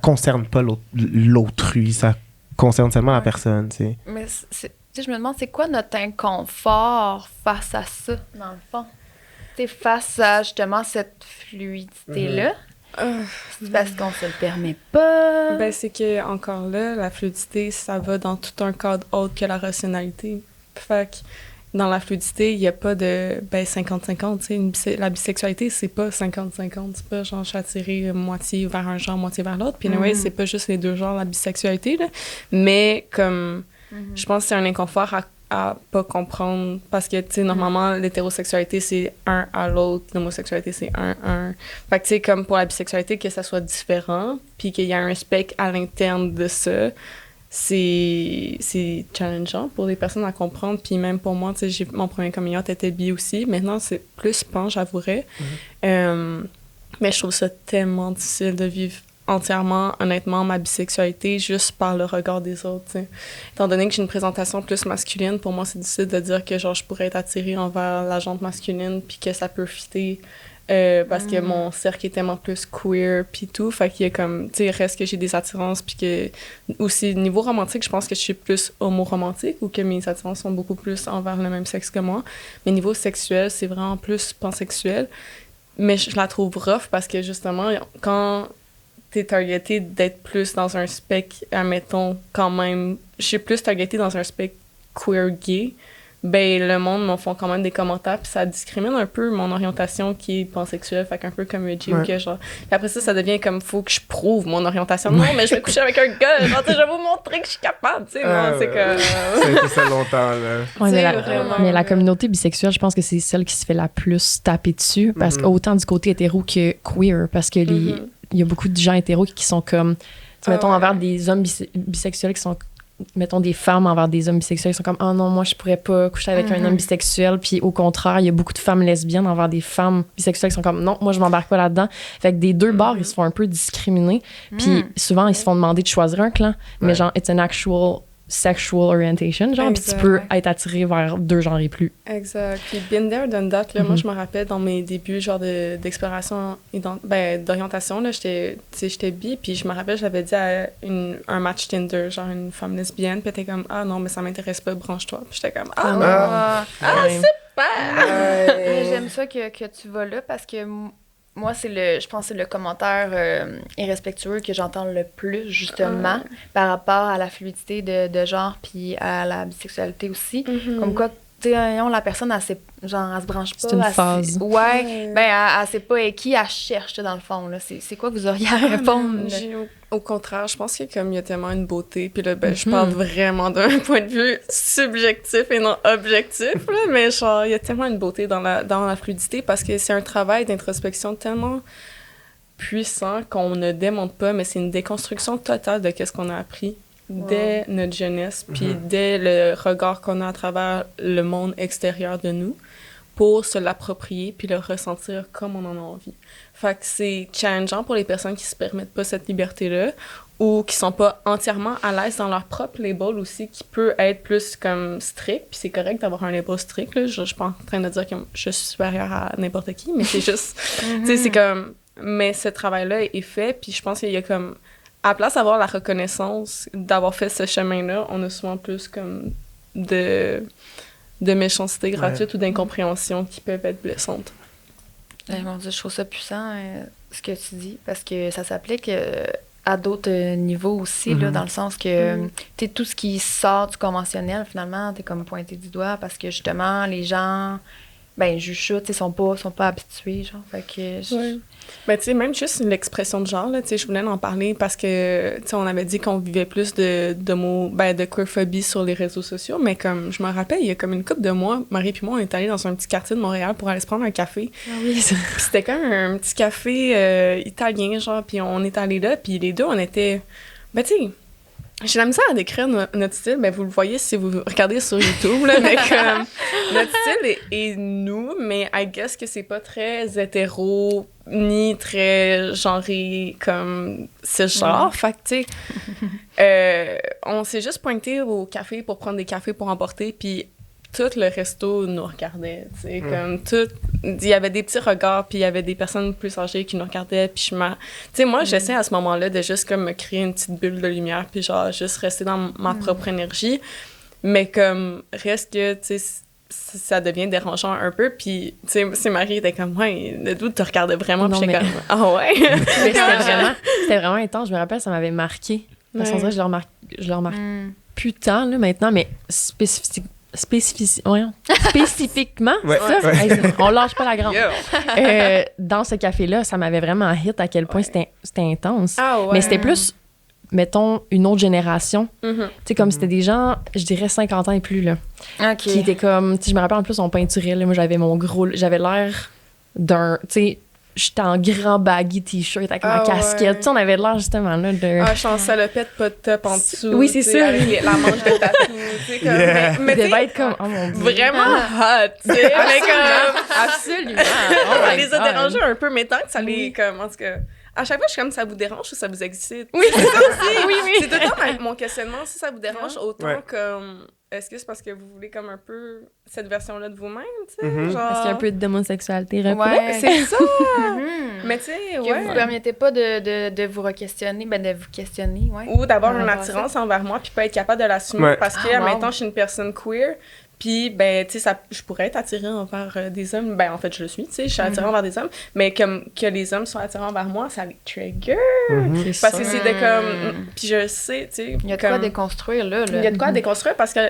concerne pas l'autrui, ça concerne seulement la personne, tu sais.
Mais tu sais, je me demande, c'est quoi notre inconfort face à ça, dans le fond? Tu sais, face à, justement, cette fluidité-là? C'est parce qu'on se le permet pas?
Ben, c'est que, encore là, la fluidité, ça va dans tout un cadre autre que la rationalité. Fait que dans la fluidité, il n'y a pas de 50-50. La bisexualité, c'est pas 50-50. C'est pas genre je suis attirée moitié vers un genre, moitié vers l'autre. Puis anyway, c'est pas juste les 2 genres, la bisexualité. Là. Mais comme je pense que c'est un inconfort à pas comprendre parce que, tu sais, normalement, l'hétérosexualité, c'est un à l'autre. L'homosexualité, c'est un. Fait que, tu sais, comme pour la bisexualité, que ça soit différent, puis qu'il y a un respect à l'interne de ça, c'est challengeant pour les personnes à comprendre. Puis même pour moi, tu sais, mon premier coming out était bi aussi. Maintenant, c'est plus pan, j'avouerais. Mais je trouve ça tellement difficile de vivre entièrement, honnêtement, ma bisexualité juste par le regard des autres, t'sais. Étant donné que j'ai une présentation plus masculine, pour moi, c'est difficile de dire que genre je pourrais être attirée envers la jante masculine puis que ça peut fitter parce que mon cercle est tellement plus queer puis tout, fait qu'il y a comme, tu sais, reste que j'ai des attirances puis que aussi niveau romantique, je pense que je suis plus homo-romantique ou que mes attirances sont beaucoup plus envers le même sexe que moi, mais niveau sexuel, c'est vraiment plus pansexuel, mais je la trouve rough parce que justement, quand t'es targeté d'être plus dans un spectre, admettons, quand même, je suis plus targetée dans un spectre queer gay, ben le monde m'en font quand même des commentaires puis ça discrimine un peu mon orientation qui est pansexuelle, fait qu'un peu comme Reggie ou que genre, puis après ça devient comme faut que je prouve mon orientation, non mais je vais coucher avec un gars, genre je vais vous montrer que je suis capable, tu sais, c'est que
ça a été ça longtemps là.
Ouais, mais la communauté bisexuelle, je pense que c'est celle qui se fait la plus taper dessus parce qu'autant du côté hétéro que queer, parce que il y a beaucoup de gens hétéros qui sont comme, mettons, envers des hommes bisexuels qui sont, mettons, des femmes envers des hommes bisexuels qui sont comme « Oh non, moi, je pourrais pas coucher avec un homme bisexuel. » Puis au contraire, il y a beaucoup de femmes lesbiennes envers des femmes bisexuelles qui sont comme « Non, moi, je m'embarque pas là-dedans. » Fait que des 2 bords, ils se font un peu discriminer. Puis souvent, ils se font demander de choisir un clan. Mais genre, it's an actual sexual orientation, genre, puis tu peux être attiré vers 2 genres et plus.
Exact. Puis been there, done that, là, moi, je me rappelle dans mes débuts, genre, d'exploration, d'orientation, là, j'étais bi, puis je me rappelle, j'avais dit à un match Tinder, genre, une femme lesbienne, puis elle était comme, ah non, mais ça m'intéresse pas, branche-toi. Puis j'étais comme, super!
J'aime ça que tu vas là, parce que moi, je pense que c'est le commentaire irrespectueux que j'entends le plus, justement, par rapport à la fluidité de genre puis à la bisexualité aussi. Comme quoi, tu sais, la personne, elle se branche pas.
C'est une phase.
Elle sait pas qui elle cherche, dans le fond. Là. C'est quoi que vous auriez à répondre?
Au contraire, je pense qu'il y a tellement une beauté. Puis là, je parle vraiment d'un point de vue subjectif et non objectif. Là, mais genre, il y a tellement une beauté dans la fluidité parce que c'est un travail d'introspection tellement puissant qu'on ne démonte pas, mais c'est une déconstruction totale de qu'est-ce qu'on a appris dès notre jeunesse, puis dès le regard qu'on a à travers le monde extérieur de nous pour se l'approprier puis le ressentir comme on en a envie. Fait que c'est challengeant pour les personnes qui se permettent pas cette liberté-là ou qui sont pas entièrement à l'aise dans leur propre label aussi, qui peut être plus comme strict, puis c'est correct d'avoir un label strict, là. Je suis pas en train de dire que je suis supérieure à n'importe qui, mais c'est juste, tu sais, c'est comme, mais ce travail-là est fait, puis je pense qu'il y a comme, à la place d'avoir la reconnaissance d'avoir fait ce chemin-là, on a souvent plus comme de méchanceté gratuite ou d'incompréhension qui peuvent être blessantes.
Mon Dieu, je trouve ça puissant, ce que tu dis, parce que ça s'applique à d'autres niveaux aussi, là, dans le sens que tout ce qui sort du conventionnel, finalement, t'es comme pointé du doigt, parce que justement, les gens ben, jugent ça, tu sais, sont pas habitués, genre, fait que...
Ouais. Ben, tu sais, même juste l'expression de genre, là, tu sais, je voulais en parler parce que, tu sais, on avait dit qu'on vivait plus de mots, ben, de queerphobie sur les réseaux sociaux, mais comme, je me rappelle, il y a comme une couple de mois, Marie puis moi, on est allés dans un petit quartier de Montréal pour aller se prendre un café.
Ah oui, ça.
Puis c'était comme un petit café italien, genre, puis on est allés là, puis les deux, on était... Ben, tu sais, j'ai la misère à décrire notre style, ben vous le voyez si vous regardez sur YouTube, là, mais comme, notre style est nous, mais I guess que c'est pas très hétéro, ni très genré comme ce genre. Fait que, tu sais, on s'est juste pointé au café pour prendre des cafés pour emporter, puis tout le resto nous regardait, tu sais, comme tout... Il y avait des petits regards, puis il y avait des personnes plus âgées qui nous regardaient, puis tu sais, moi, j'essaie à ce moment-là de juste comme me créer une petite bulle de lumière, puis genre, juste rester dans ma propre énergie, mais comme, reste que, tu sais, ça devient dérangeant un peu, puis, tu sais, Marie était comme, ouais, le doute te regardait vraiment, puis j'étais comme, ah ouais?
Mais c'était vraiment intense, je me rappelle, ça m'avait marqué. Parce qu'on dirait que je le remarque plus tant, là, maintenant, mais spécifiquement,
Ouais,
c'est ça?
ouais.
Hey, on lâche pas la grande. Dans ce café-là, ça m'avait vraiment hit à quel point c'était intense.
Ah ouais.
Mais c'était plus, mettons, une autre génération. Tu sais, comme c'était des gens, je dirais 50 ans et plus, là,
OK.
qui étaient comme, tu sais, je me rappelle en plus, on peinturait, là, moi, j'avais l'air d'un, tu sais, j'étais en grand baggy t-shirt avec ma casquette.
Ouais.
Tu sais, on avait l'air justement là de...
Ah, je suis en salopette, pas de top en dessous.
Oui, c'est
tu sais,
ça.
Avec la manche de tatou, tu sais, comme...
Yeah.
Mais
Il
tu
devait
sais,
être comme, oh mon Dieu.
vraiment hot, tu sais, mais comme...
Absolument. Oh
ça
my
les a
God.
dérangés un peu, mais tant que ça les... Comme, en tout cas... À chaque fois, je suis comme, ça vous dérange ou ça vous excite?
Oui,
c'est ça aussi.
Oui, oui.
C'est tout le temps mon questionnement. Si ça vous dérange, autant
Ouais.
comme... Est-ce que c'est parce que vous voulez comme un peu cette version-là de vous-même, tu sais?
Mhm.
Genre...
Est-ce qu'il y a un peu d'homosexualité refoulée?
Ouais.
C'est ça!
Mhm.
Mais tu sais,
Que
ouais.
vous ne permettez pas de vous re-questionner, ben de vous questionner, ouais.
Ou d'avoir
Par
une
rapport à
attirance envers moi puis pas être capable de l'assumer
Ouais.
parce que,
Ah, wow.
admettons, je suis une personne queer, puis, ben, tu sais, je pourrais être attirée envers des hommes. Ben, en fait, je le suis, tu sais, je suis attirée envers des hommes, mais comme que les hommes soient attirés envers moi, ça les trigger. Parce que c'est de comme... Puis je sais, tu sais...
Il y a de
comme...
quoi déconstruire, là.
Il y a de quoi déconstruire parce que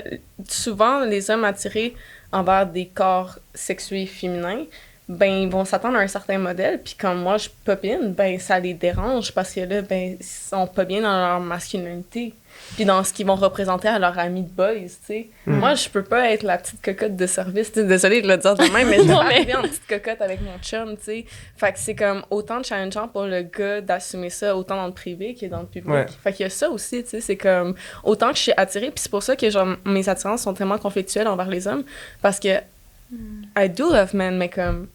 souvent, les hommes attirés envers des corps sexués féminins, ben, ils vont s'attendre à un certain modèle. Puis quand moi, je popine, ben, ça les dérange parce que là, ben, ils sont pas bien dans leur masculinité. Puis dans ce qu'ils vont représenter à leurs amis de boys, tu sais. Moi, je peux pas être la petite cocotte de service. T'sais, désolée de le dire de même, mais je vais pas arriver en petite cocotte avec mon chum, tu sais. Fait que c'est comme autant de challengeant pour le gars d'assumer ça, autant dans le privé que dans le public.
Ouais.
Fait qu'il y a ça aussi, tu sais. C'est comme autant que je suis attirée, puis c'est pour ça que genre, mes attirances sont tellement conflictuelles envers les hommes, parce que I do love men, mais comme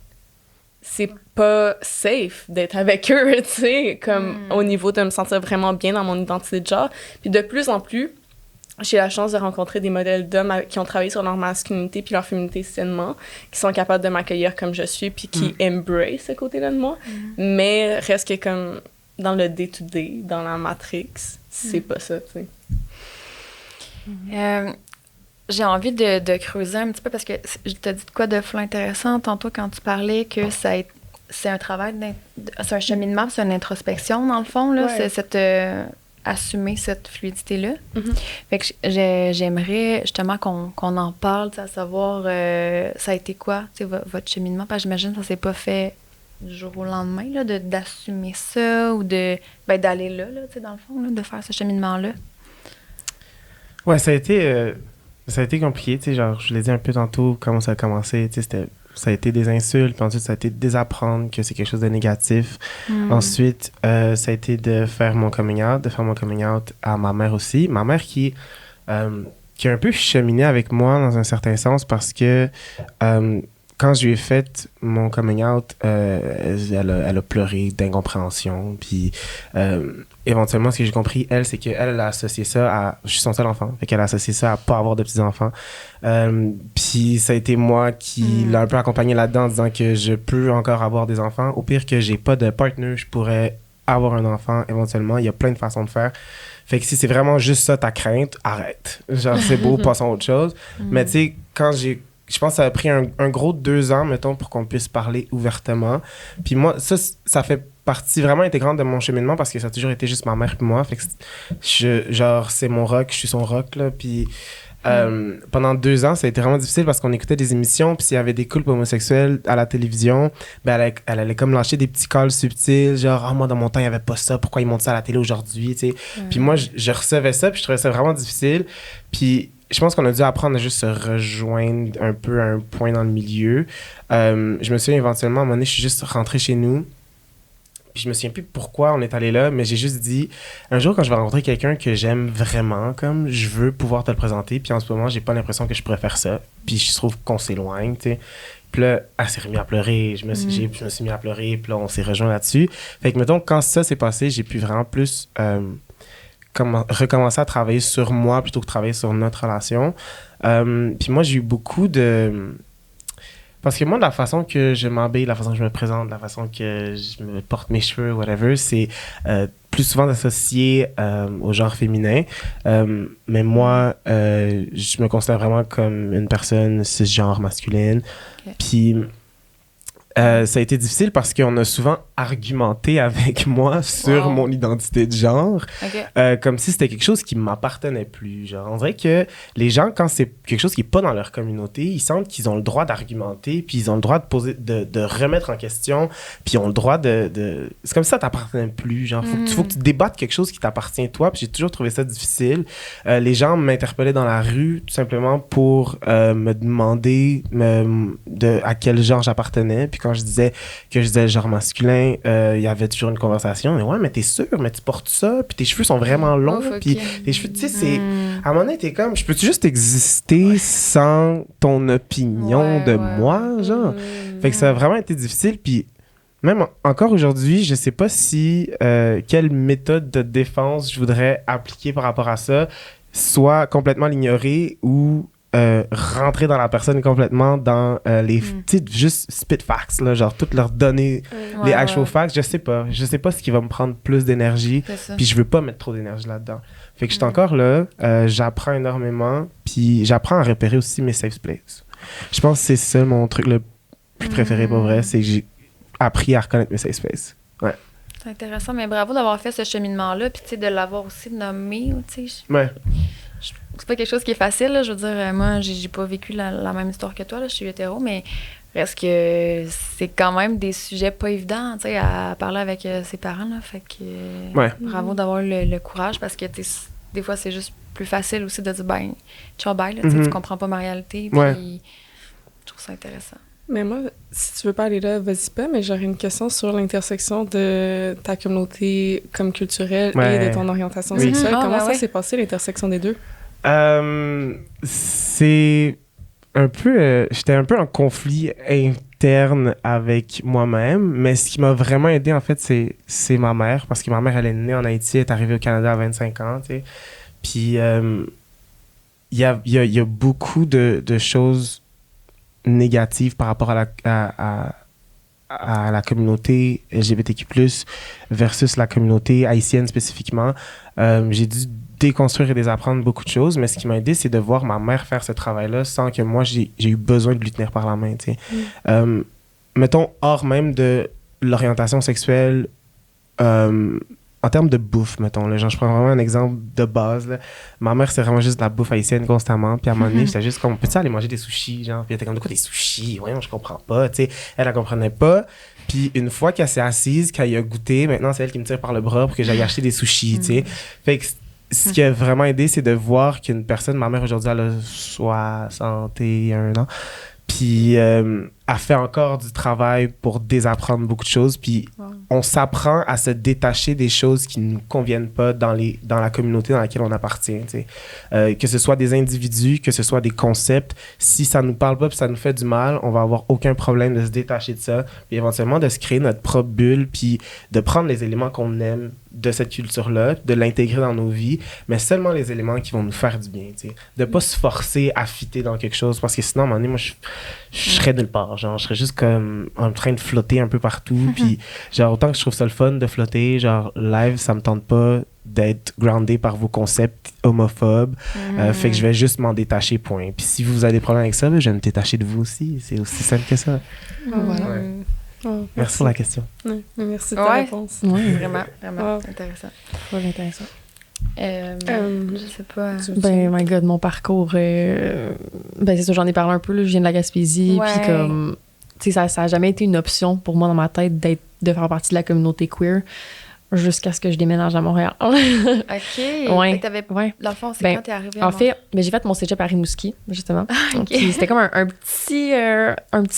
c'est pas safe d'être avec eux, tu sais, comme au niveau de me sentir vraiment bien dans mon identité de genre. Puis de plus en plus, j'ai la chance de rencontrer des modèles d'hommes qui ont travaillé sur leur masculinité puis leur féminité sainement, qui sont capables de m'accueillir comme je suis puis qui embrace ce côté-là de moi. Mais reste que comme dans le day-to-day, dans la Matrix, c'est pas ça, tu sais.
J'ai envie de creuser un petit peu parce que je t'ai dit de quoi de flou intéressant tantôt quand tu parlais que c'est un travail, c'est un cheminement, c'est une introspection dans le fond, là,
Ouais.
c'est assumer cette fluidité-là. Fait que j'aimerais justement qu'on en parle, à savoir ça a été quoi, votre cheminement, parce que j'imagine que ça s'est pas fait du jour au lendemain, là, d'assumer ça ou d'aller là, dans le fond, là, de faire ce cheminement-là.
Ouais, ça a été compliqué, tu sais, genre, je l'ai dit un peu tantôt, comment ça a commencé, tu sais, ça a été des insultes, puis ensuite, ça a été de désapprendre que c'est quelque chose de négatif. Ensuite, ça a été de faire mon coming out à ma mère aussi. Ma mère qui a un peu cheminé avec moi dans un certain sens parce que quand je lui ai fait mon coming out, elle a pleuré d'incompréhension. Puis éventuellement, ce que j'ai compris, elle, c'est qu'elle a associé ça à... Je suis son seul enfant. Fait qu'elle a associé ça à pas avoir de petits-enfants. Puis ça a été moi qui l'a un peu accompagné là-dedans en disant que je peux encore avoir des enfants. Au pire que j'ai pas de partner, je pourrais avoir un enfant éventuellement. Il y a plein de façons de faire. Fait que si c'est vraiment juste ça ta crainte, arrête. Genre, c'est beau, passons à autre chose. Mais tu sais, je pense que ça a pris un gros 2 ans, mettons, pour qu'on puisse parler ouvertement. Puis moi, ça fait partie vraiment intégrante de mon cheminement parce que ça a toujours été juste ma mère et moi. Fait que genre, c'est mon rock, je suis son rock, là. Puis Pendant 2 ans, ça a été vraiment difficile parce qu'on écoutait des émissions, puis s'il y avait des couples homosexuels à la télévision, ben elle allait comme lâcher des petits calls subtils, genre « Ah, moi, dans mon temps, il n'y avait pas ça, pourquoi ils montent ça à la télé aujourd'hui? » tu sais. Puis moi, je recevais ça, puis je trouvais ça vraiment difficile. Puis je pense qu'on a dû apprendre à juste se rejoindre un peu à un point dans le milieu. Je me souviens éventuellement, à un moment donné, je suis juste rentré chez nous. Puis je me souviens plus pourquoi on est allé là, mais j'ai juste dit, un jour quand je vais rencontrer quelqu'un que j'aime vraiment, comme je veux pouvoir te le présenter, puis en ce moment, j'ai pas l'impression que je pourrais faire ça. Puis je trouve qu'on s'éloigne, tu sais. Puis là, elle s'est remise à pleurer, je me suis mis à pleurer, puis là, on s'est rejoint là-dessus. Fait que, mettons, quand ça s'est passé, j'ai pu vraiment plus recommencer à travailler sur moi plutôt que travailler sur notre relation. Puis moi, j'ai eu beaucoup de... Parce que moi, la façon que je m'habille, la façon que je me présente, la façon que je me porte mes cheveux, whatever, c'est plus souvent associé au genre féminin. Mais moi, je me considère vraiment comme une personne cisgenre masculine. Okay. Puis ça a été difficile parce qu'on a souvent argumenté avec moi sur mon identité de genre, comme si c'était quelque chose qui m'appartenait plus. Genre, on dirait que les gens, quand c'est quelque chose qui n'est pas dans leur communauté, ils sentent qu'ils ont le droit d'argumenter, puis ils ont le droit de poser, de remettre en question, puis ils ont le droit de... C'est comme si ça t'appartenait plus. Genre, faut que tu débattes quelque chose qui t'appartient toi, puis j'ai toujours trouvé ça difficile. Les gens m'interpellaient dans la rue, tout simplement pour me demander à quel genre j'appartenais, puis quand je disais que je disais le genre masculin, il y avait toujours une conversation. Mais ouais, mais t'es sûr, mais tu portes ça, puis tes cheveux sont vraiment longs, puis tes cheveux, tu sais, c'est... À un moment donné, t'es comme, je peux-tu juste exister sans ton opinion de moi, genre? Fait que ça a vraiment été difficile, puis même encore aujourd'hui, je sais pas si quelle méthode de défense je voudrais appliquer par rapport à ça, soit complètement l'ignorer ou... rentrer dans la personne complètement dans les petites juste spit facts là, genre toutes leur donner les actual facts, je sais pas ce qui va me prendre plus d'énergie, puis je veux pas mettre trop d'énergie là-dedans, fait que je suis encore là, j'apprends énormément, puis j'apprends à repérer aussi mes safe places. Je pense que c'est ça mon truc le plus préféré pour vrai, c'est que j'ai appris à reconnaître mes safe spaces. Ouais.
C'est intéressant, mais bravo d'avoir fait ce cheminement-là, puis tu sais, de l'avoir aussi nommé, tu sais.
Ouais.
C'est pas quelque chose qui est facile, là. Je veux dire, moi, j'ai pas vécu la même histoire que toi, là. Je suis hétéro, mais reste que c'est quand même des sujets pas évidents, tu sais, à parler avec ses parents, là. Fait que bravo d'avoir le courage, parce que des fois, c'est juste plus facile aussi de dire, ben, ciao, bye, là, tu comprends pas ma réalité, puis je trouve ça intéressant.
Mais moi, si tu veux pas aller là, vas-y pas, mais j'aurais une question sur l'intersection de ta communauté comme culturelle et de ton orientation sexuelle. Comment ça s'est passé, l'intersection des deux?
C'est un peu... j'étais un peu en conflit interne avec moi-même, mais ce qui m'a vraiment aidé, en fait, c'est ma mère, parce que ma mère, elle est née en Haïti, elle est arrivée au Canada à 25 ans, tu sais. Puis, il y a beaucoup de choses négatives par rapport à la communauté LGBTQ+, versus la communauté haïtienne spécifiquement. J'ai dû déconstruire et désapprendre beaucoup de choses, mais ce qui m'a aidé, c'est de voir ma mère faire ce travail-là sans que moi, j'ai eu besoin de lui tenir par la main, tu sais. Mettons, hors même de l'orientation sexuelle, en termes de bouffe, mettons, là, genre, je prends vraiment un exemple de base, là. Ma mère, c'est vraiment juste de la bouffe haïtienne constamment, puis à un moment donné, j'étais juste comme, peux-tu aller manger des sushis, genre? Puis elle était comme, de quoi des sushis? Voyons, je comprends pas, tu sais. Elle comprenait pas. Puis une fois qu'elle s'est assise, qu'elle y a goûté, maintenant, c'est elle qui me tire par le bras pour que j'aille acheter des sushis, tu sais. Fait que ce qui a vraiment aidé, c'est de voir qu'une personne, ma mère aujourd'hui, elle a 61 ans, puis elle fait encore du travail pour désapprendre beaucoup de choses, puis on s'apprend à se détacher des choses qui ne nous conviennent pas dans la communauté dans laquelle on appartient, tu sais. Que ce soit des individus, que ce soit des concepts, si ça nous parle pas puis ça nous fait du mal, on va avoir aucun problème de se détacher de ça, puis éventuellement de se créer notre propre bulle, puis de prendre les éléments qu'on aime de cette culture-là, de l'intégrer dans nos vies, mais seulement les éléments qui vont nous faire du bien, tu sais. De pas se forcer à fitter dans quelque chose, parce que sinon, à un moment donné, moi, je serais nulle part, genre, je serais juste comme en train de flotter un peu partout, puis genre, autant que je trouve ça le fun de flotter, genre, live, ça me tente pas d'être groundé par vos concepts homophobes, fait que je vais juste m'en détacher, point. Puis si vous avez des problèmes avec ça, ben, je vais me détacher de vous aussi, c'est aussi simple que ça.
Voilà.
Merci pour la question.
Merci de ta réponse.
Vraiment intéressant.
Très intéressant.
Je sais pas.
Ben, my God, mon parcours, ben, c'est ça, j'en ai parlé un peu, là, je viens de la Gaspésie,
Ouais.
puis comme, tu sais, ça a jamais été une option pour moi dans ma tête de faire partie de la communauté queer jusqu'à ce que je déménage à Montréal.
OK.
Ouais.
Fait que t'avais...
Ouais.
Dans le fond, c'est
Ben,
quand t'es arrivée à
En fait, ben, j'ai fait mon cégep à Rimouski, justement.
OK.
Puis c'était comme un petit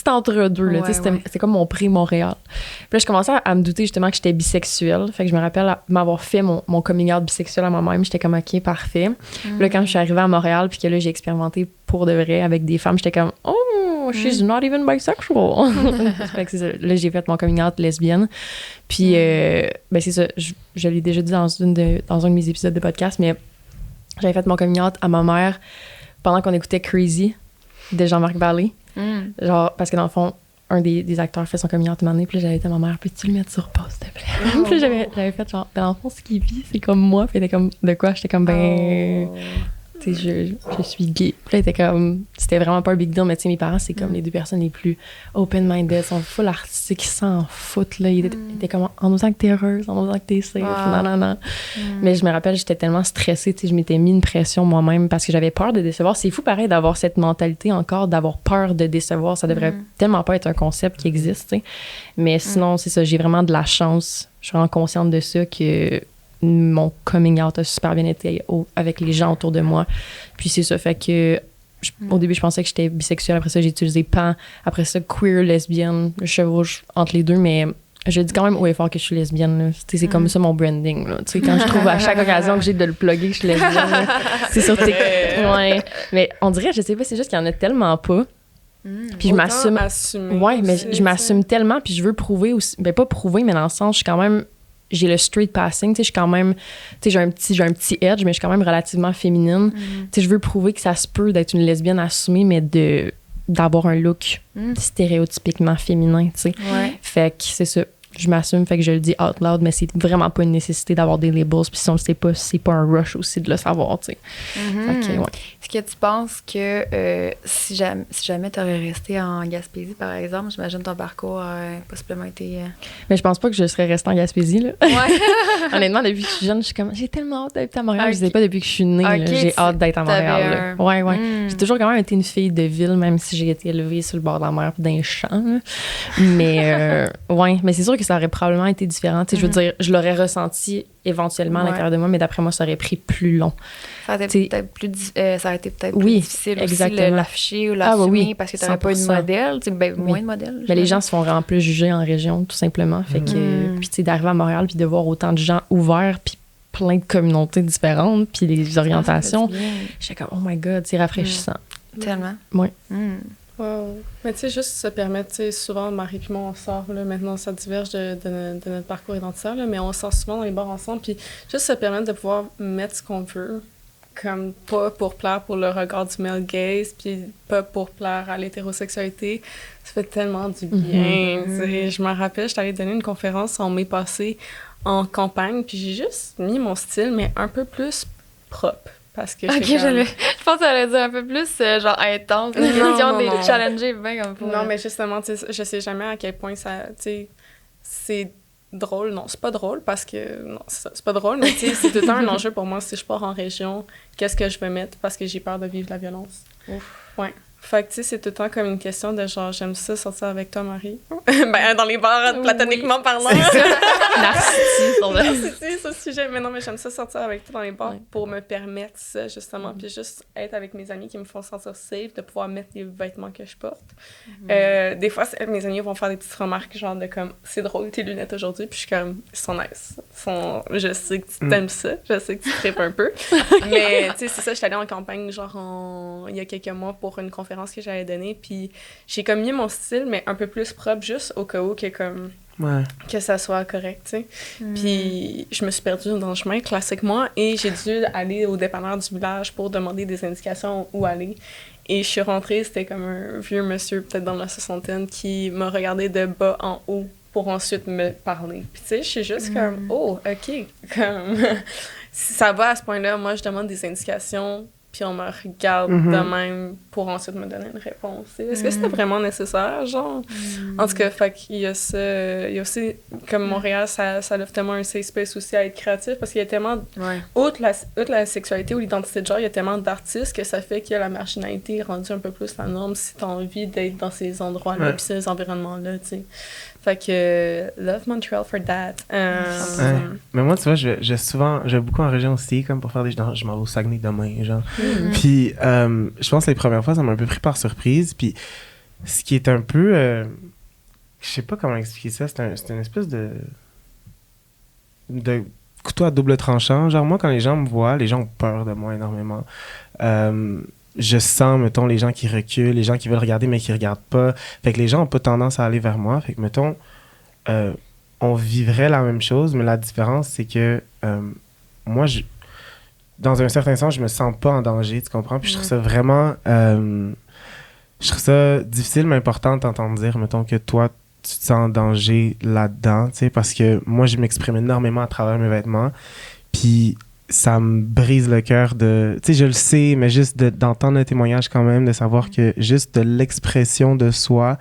entre-deux, là,
Ouais,
tu sais,
ouais.
c'était comme mon pré-Montréal. Puis là, je commençais à me douter justement que j'étais bisexuelle. Fait que je me rappelle m'avoir fait mon coming out bisexuel à moi-même. J'étais comme, OK, parfait. Puis là, quand je suis arrivée à Montréal, puis que là, j'ai expérimenté pour de vrai avec des femmes, j'étais comme, oh, she's not even bisexual. Fait que c'est ça. Là, j'ai fait mon coming out lesbienne. Puis, ben, c'est ça. Je l'ai déjà dit dans un de mes épisodes de podcast, mais j'avais fait mon coming out à ma mère pendant qu'on écoutait Crazy de Jean-Marc Vallée. Genre, parce que dans le fond, un des acteurs fait son coming out une année, puis là, j'avais dit à ma mère, peux-tu le mettre sur pause, s'il te plaît? Puis là, j'avais fait genre, ben, dans le fond, ce qu'il vit, c'est comme moi. Puis elle était comme, de quoi? J'étais comme, ben, tu sais, je suis gay. Puis là, elle était comme, c'était vraiment pas un big deal, mais tu sais, mes parents, c'est comme les deux personnes les plus open-minded, sont full artistiques, ils s'en foutent, là. Ils étaient comme, en osant que t'es heureuse, en osant que t'es safe, non. Mais je me rappelle, j'étais tellement stressée, tu sais, je m'étais mis une pression moi-même parce que j'avais peur de décevoir. C'est fou, pareil, d'avoir cette mentalité encore, d'avoir peur de décevoir. Ça devrait tellement pas être un concept qui existe, tu sais. Mais sinon, c'est ça, j'ai vraiment de la chance. Je suis vraiment consciente de ça, que mon coming out a super bien été avec les gens autour de moi. Puis c'est ça, fait que au début, je pensais que j'étais bisexuelle. Après ça, j'ai utilisé pan. Après ça, queer, lesbienne. Je chevauche entre les deux, mais je dis quand même haut et fort que je suis lesbienne. Là. C'est comme ça mon branding. Là. Quand je trouve à chaque occasion que j'ai de le plugger que je suis lesbienne, là, c'est sur TikTok. Ouais. Mais on dirait, je sais pas, c'est juste qu'il y en a tellement pas. Puis je m'assume. Ouais, mais je m'assume tellement, puis je veux prouver aussi. Ben, pas prouver, mais dans le sens, je suis quand même. J'ai le straight passing, tu sais, je suis quand même, tu sais, j'ai un petit edge, mais je suis quand même relativement féminine. Tu sais, je veux prouver que ça se peut d'être une lesbienne assumée, mais d'avoir un look stéréotypiquement féminin, tu sais.
Ouais.
Fait que c'est ça. Je m'assume, fait que je le dis out loud, mais c'est vraiment pas une nécessité d'avoir des labels. Puis si on le sait pas, c'est pas un rush aussi de le savoir, tu sais. Fait que, ouais.
Est-ce que tu penses que si jamais tu aurais resté en Gaspésie, par exemple, j'imagine ton parcours aurait possiblement été...
Mais je pense pas que je serais restée en Gaspésie, là.
Ouais.
Honnêtement, depuis que je suis jeune, je suis comme, j'ai tellement hâte d'être à Montréal. Je sais pas depuis que je suis née, là, j'ai hâte d'être à Montréal. Là. Ouais. J'ai toujours quand même été une fille de ville, même si j'ai été élevée sur le bord de la mer puis dans les champs. Là. Mais ouais, mais c'est sûr que ça aurait probablement été différent. Je veux dire, je l'aurais ressenti éventuellement à l'intérieur de moi, mais d'après moi, ça aurait pris plus long.
Ça aurait été peut-être plus difficile aussi l'afficher ou l'assumer parce que tu n'aurais pas eu de modèle, moins de modèles.
Mais les gens se font vraiment plus juger en région, tout simplement. Fait que, puis tu sais, d'arriver à Montréal puis de voir autant de gens ouverts puis plein de communautés différentes puis les orientations, j'étais comme, oh my God, c'est rafraîchissant.
Tellement.
Oui.
Wow. Mais tu sais, juste se permettre, tu sais, souvent, Marie puis moi, on sort, là, maintenant, ça diverge de notre parcours identitaire, là, mais on sort souvent dans les bars ensemble, puis juste se permettre de pouvoir mettre ce qu'on veut, comme pas pour plaire pour le regard du male gaze, puis pas pour plaire à l'hétérosexualité, ça fait tellement du bien, tu sais. Je me rappelle, j'étais allée donner une conférence en mai passé en campagne, puis j'ai juste mis mon style, mais un peu plus propre. Parce que
je pense que ça allait dire un peu plus genre intense. Question des challenger bien comme
Non, mais justement, tu sais, je sais jamais à quel point ça, tu sais, c'est drôle. Non, c'est pas drôle parce que non, c'est pas drôle, mais tu sais, c'est tout le temps un enjeu pour moi si je pars en région, qu'est-ce que je veux mettre parce que j'ai peur de vivre la violence. Ouais. Fait que, tu sais, c'est tout le temps comme une question de genre, j'aime ça sortir avec toi, Marie. Ben, dans les bars, platoniquement parlant. Narcissique, c'est ce sujet. Mais non, mais j'aime ça sortir avec toi dans les bars pour me permettre ça, justement. Puis juste être avec mes amis qui me font sentir safe, de pouvoir mettre les vêtements que je porte. Des fois, mes amis vont faire des petites remarques, genre de comme, c'est drôle tes lunettes aujourd'hui. Puis je suis comme, ils sont nice. Je sais que tu t'aimes ça. Je sais que tu trippes un peu. Mais, tu sais, c'est ça, je suis allée en campagne, genre, il y a quelques mois pour une conférence que j'avais donnée, puis j'ai comme mis mon style, mais un peu plus propre, juste au cas où que ça soit correct, tu sais. Puis je me suis perdue dans le chemin, classiquement, et j'ai dû aller au dépanneur du village pour demander des indications où aller. Et je suis rentrée, c'était comme un vieux monsieur, peut-être dans la soixantaine, qui m'a regardé de bas en haut pour ensuite me parler. Puis tu sais, je suis juste comme, oh, OK, comme... si ça va à ce point-là, moi, je demande des indications puis on me regarde de même pour ensuite me donner une réponse. Est-ce que c'était vraiment nécessaire, genre? En tout cas, fait qu'il y a ça. Il y a aussi, comme Montréal, ça offre tellement un safe space aussi à être créatif, parce qu'il y a tellement, outre la sexualité ou l'identité de genre, il y a tellement d'artistes que ça fait que la marginalité est rendue un peu plus la norme si t'as envie d'être dans ces endroits-là, puis ces environnements-là, tu sais. Fait que, love Montreal for that.
Mais moi, tu vois, je vais beaucoup en région aussi, comme pour faire des... Je m'en vais au Saguenay demain, genre. Puis, je pense que les premières fois, ça m'a un peu pris par surprise. Puis, ce qui est un peu... je sais pas comment expliquer ça. C'est une espèce de couteau à double tranchant. Genre, moi, quand les gens me voient, les gens ont peur de moi énormément. Je sens, mettons, les gens qui reculent, les gens qui veulent regarder mais qui regardent pas. Fait que les gens ont pas tendance à aller vers moi. Fait que, mettons, on vivrait la même chose, mais la différence, c'est que moi, dans un certain sens, je me sens pas en danger, tu comprends? Puis je trouve ça vraiment... je trouve ça difficile, mais important de t'entendre dire, mettons, que toi, tu te sens en danger là-dedans, tu sais, parce que moi, je m'exprime énormément à travers mes vêtements. Puis ça me brise le cœur de... Tu sais, je le sais, mais juste d'entendre un témoignage quand même, de savoir que juste de l'expression de soi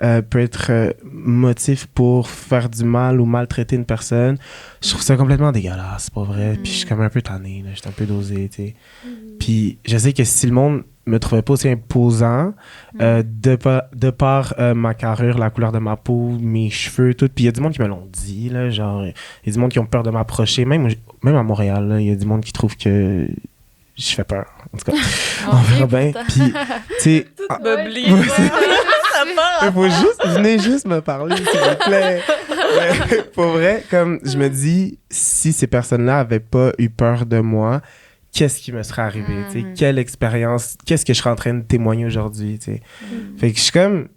peut être motif pour faire du mal ou maltraiter une personne. Je trouve ça complètement dégueulasse, c'est pas vrai. Puis je suis comme un peu tanné, là, je suis un peu dosé, tu sais. Puis je sais que si le monde me trouvait pas aussi imposant, de par ma carrure, la couleur de ma peau, mes cheveux, tout. Puis il y a du monde qui me l'ont dit, là, genre, il y a du monde qui ont peur de m'approcher, même à Montréal, il y a du monde qui trouve que je fais peur, en tout cas. On verra bien. Puis, tu sais... Venez juste me parler, s'il vous plaît. Mais, pour vrai, comme je me dis, si ces personnes-là avaient pas eu peur de moi, qu'est-ce qui me serait arrivé, tu sais, quelle expérience, qu'est-ce que je serais en train de témoigner aujourd'hui, tu sais. Fait que je suis comme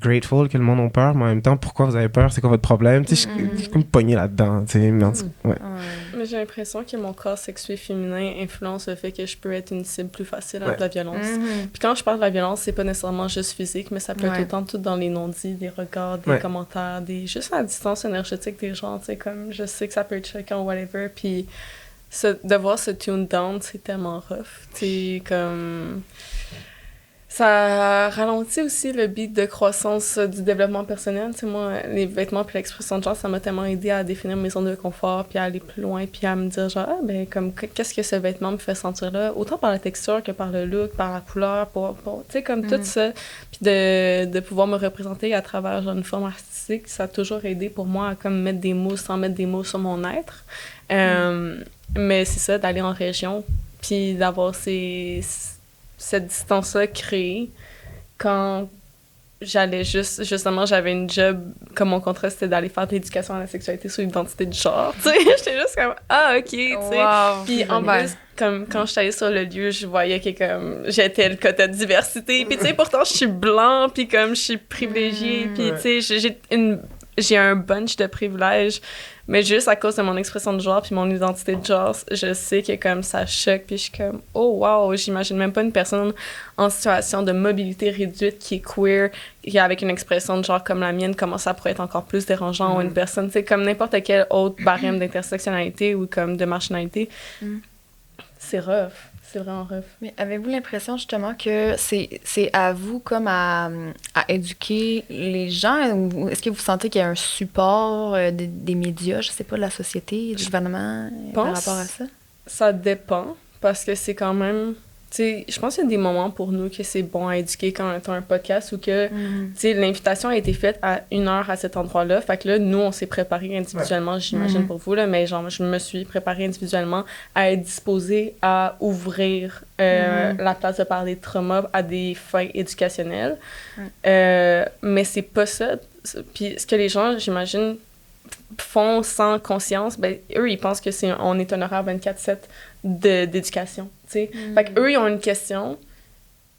grateful que le monde ait peur, mais en même temps, pourquoi vous avez peur, c'est quoi votre problème, tu sais, je suis comme pogné là-dedans, tu sais,
Mais j'ai l'impression que mon corps sexué féminin influence le fait que je peux être une cible plus facile de la violence. Puis quand je parle de la violence, c'est pas nécessairement juste physique, mais ça peut être autant tout dans les non-dits, des regards, des commentaires, juste la distance énergétique des gens, tu sais, comme je sais que ça peut être choquant ou whatever, puis devoir se tune down, c'est tellement rough. Tu sais, comme... Ça ralentit aussi le beat de croissance du développement personnel. Tu sais, moi, les vêtements puis l'expression de genre, ça m'a tellement aidé à définir mes zones de confort puis à aller plus loin puis à me dire genre, comme, qu'est-ce que ce vêtement me fait sentir là? Autant par la texture que par le look, par la couleur, tu sais, comme tout ça. Puis de pouvoir me représenter à travers genre, une forme artistique, ça a toujours aidé pour moi à comme mettre des mots sans mettre des mots sur mon être. Mais c'est ça, d'aller en région puis d'avoir cette distance-là créée quand justement, j'avais une job, comme mon contrat, c'était d'aller faire de l'éducation à la sexualité sur l'identité de genre, tu sais. J'étais juste comme, OK, tu sais. Wow, puis en plus, comme quand j'étais allée sur le lieu, je voyais que comme j'étais le quota de diversité. Puis tu sais, pourtant, je suis blanc, puis comme je suis privilégiée, puis tu sais, j'ai un bunch de privilèges, mais juste à cause de mon expression de genre puis mon identité de genre, je sais que comme ça choque, puis je suis comme oh wow, j'imagine même pas une personne en situation de mobilité réduite qui est queer, qui avec une expression de genre comme la mienne, comment ça pourrait être encore plus dérangeant ou une personne, tu sais, comme n'importe quel autre barème d'intersectionnalité ou comme de marginalité. C'est rough. C'est vraiment rough.
Mais avez-vous l'impression justement que c'est à vous comme à éduquer les gens, ou est-ce que vous sentez qu'il y a un support des médias, je sais pas, de la société, du gouvernement par rapport à ça?
Ça dépend, parce que c'est quand même... Tu sais, je pense qu'il y a des moments pour nous que c'est bon à éduquer quand on a un podcast ou que, tu sais, l'invitation a été faite à 1 heure à cet endroit-là. Fait que là, nous, on s'est préparés individuellement, j'imagine pour vous, là, mais genre, je me suis préparée individuellement à être disposée à ouvrir la place de parler de trauma à des fins éducationnelles. Mais c'est pas ça. Puis ce que les gens, j'imagine, font sans conscience, ben eux, ils pensent que on est un horaire 24/7 d'éducation, tu sais. Fait qu'eux, ils ont une question,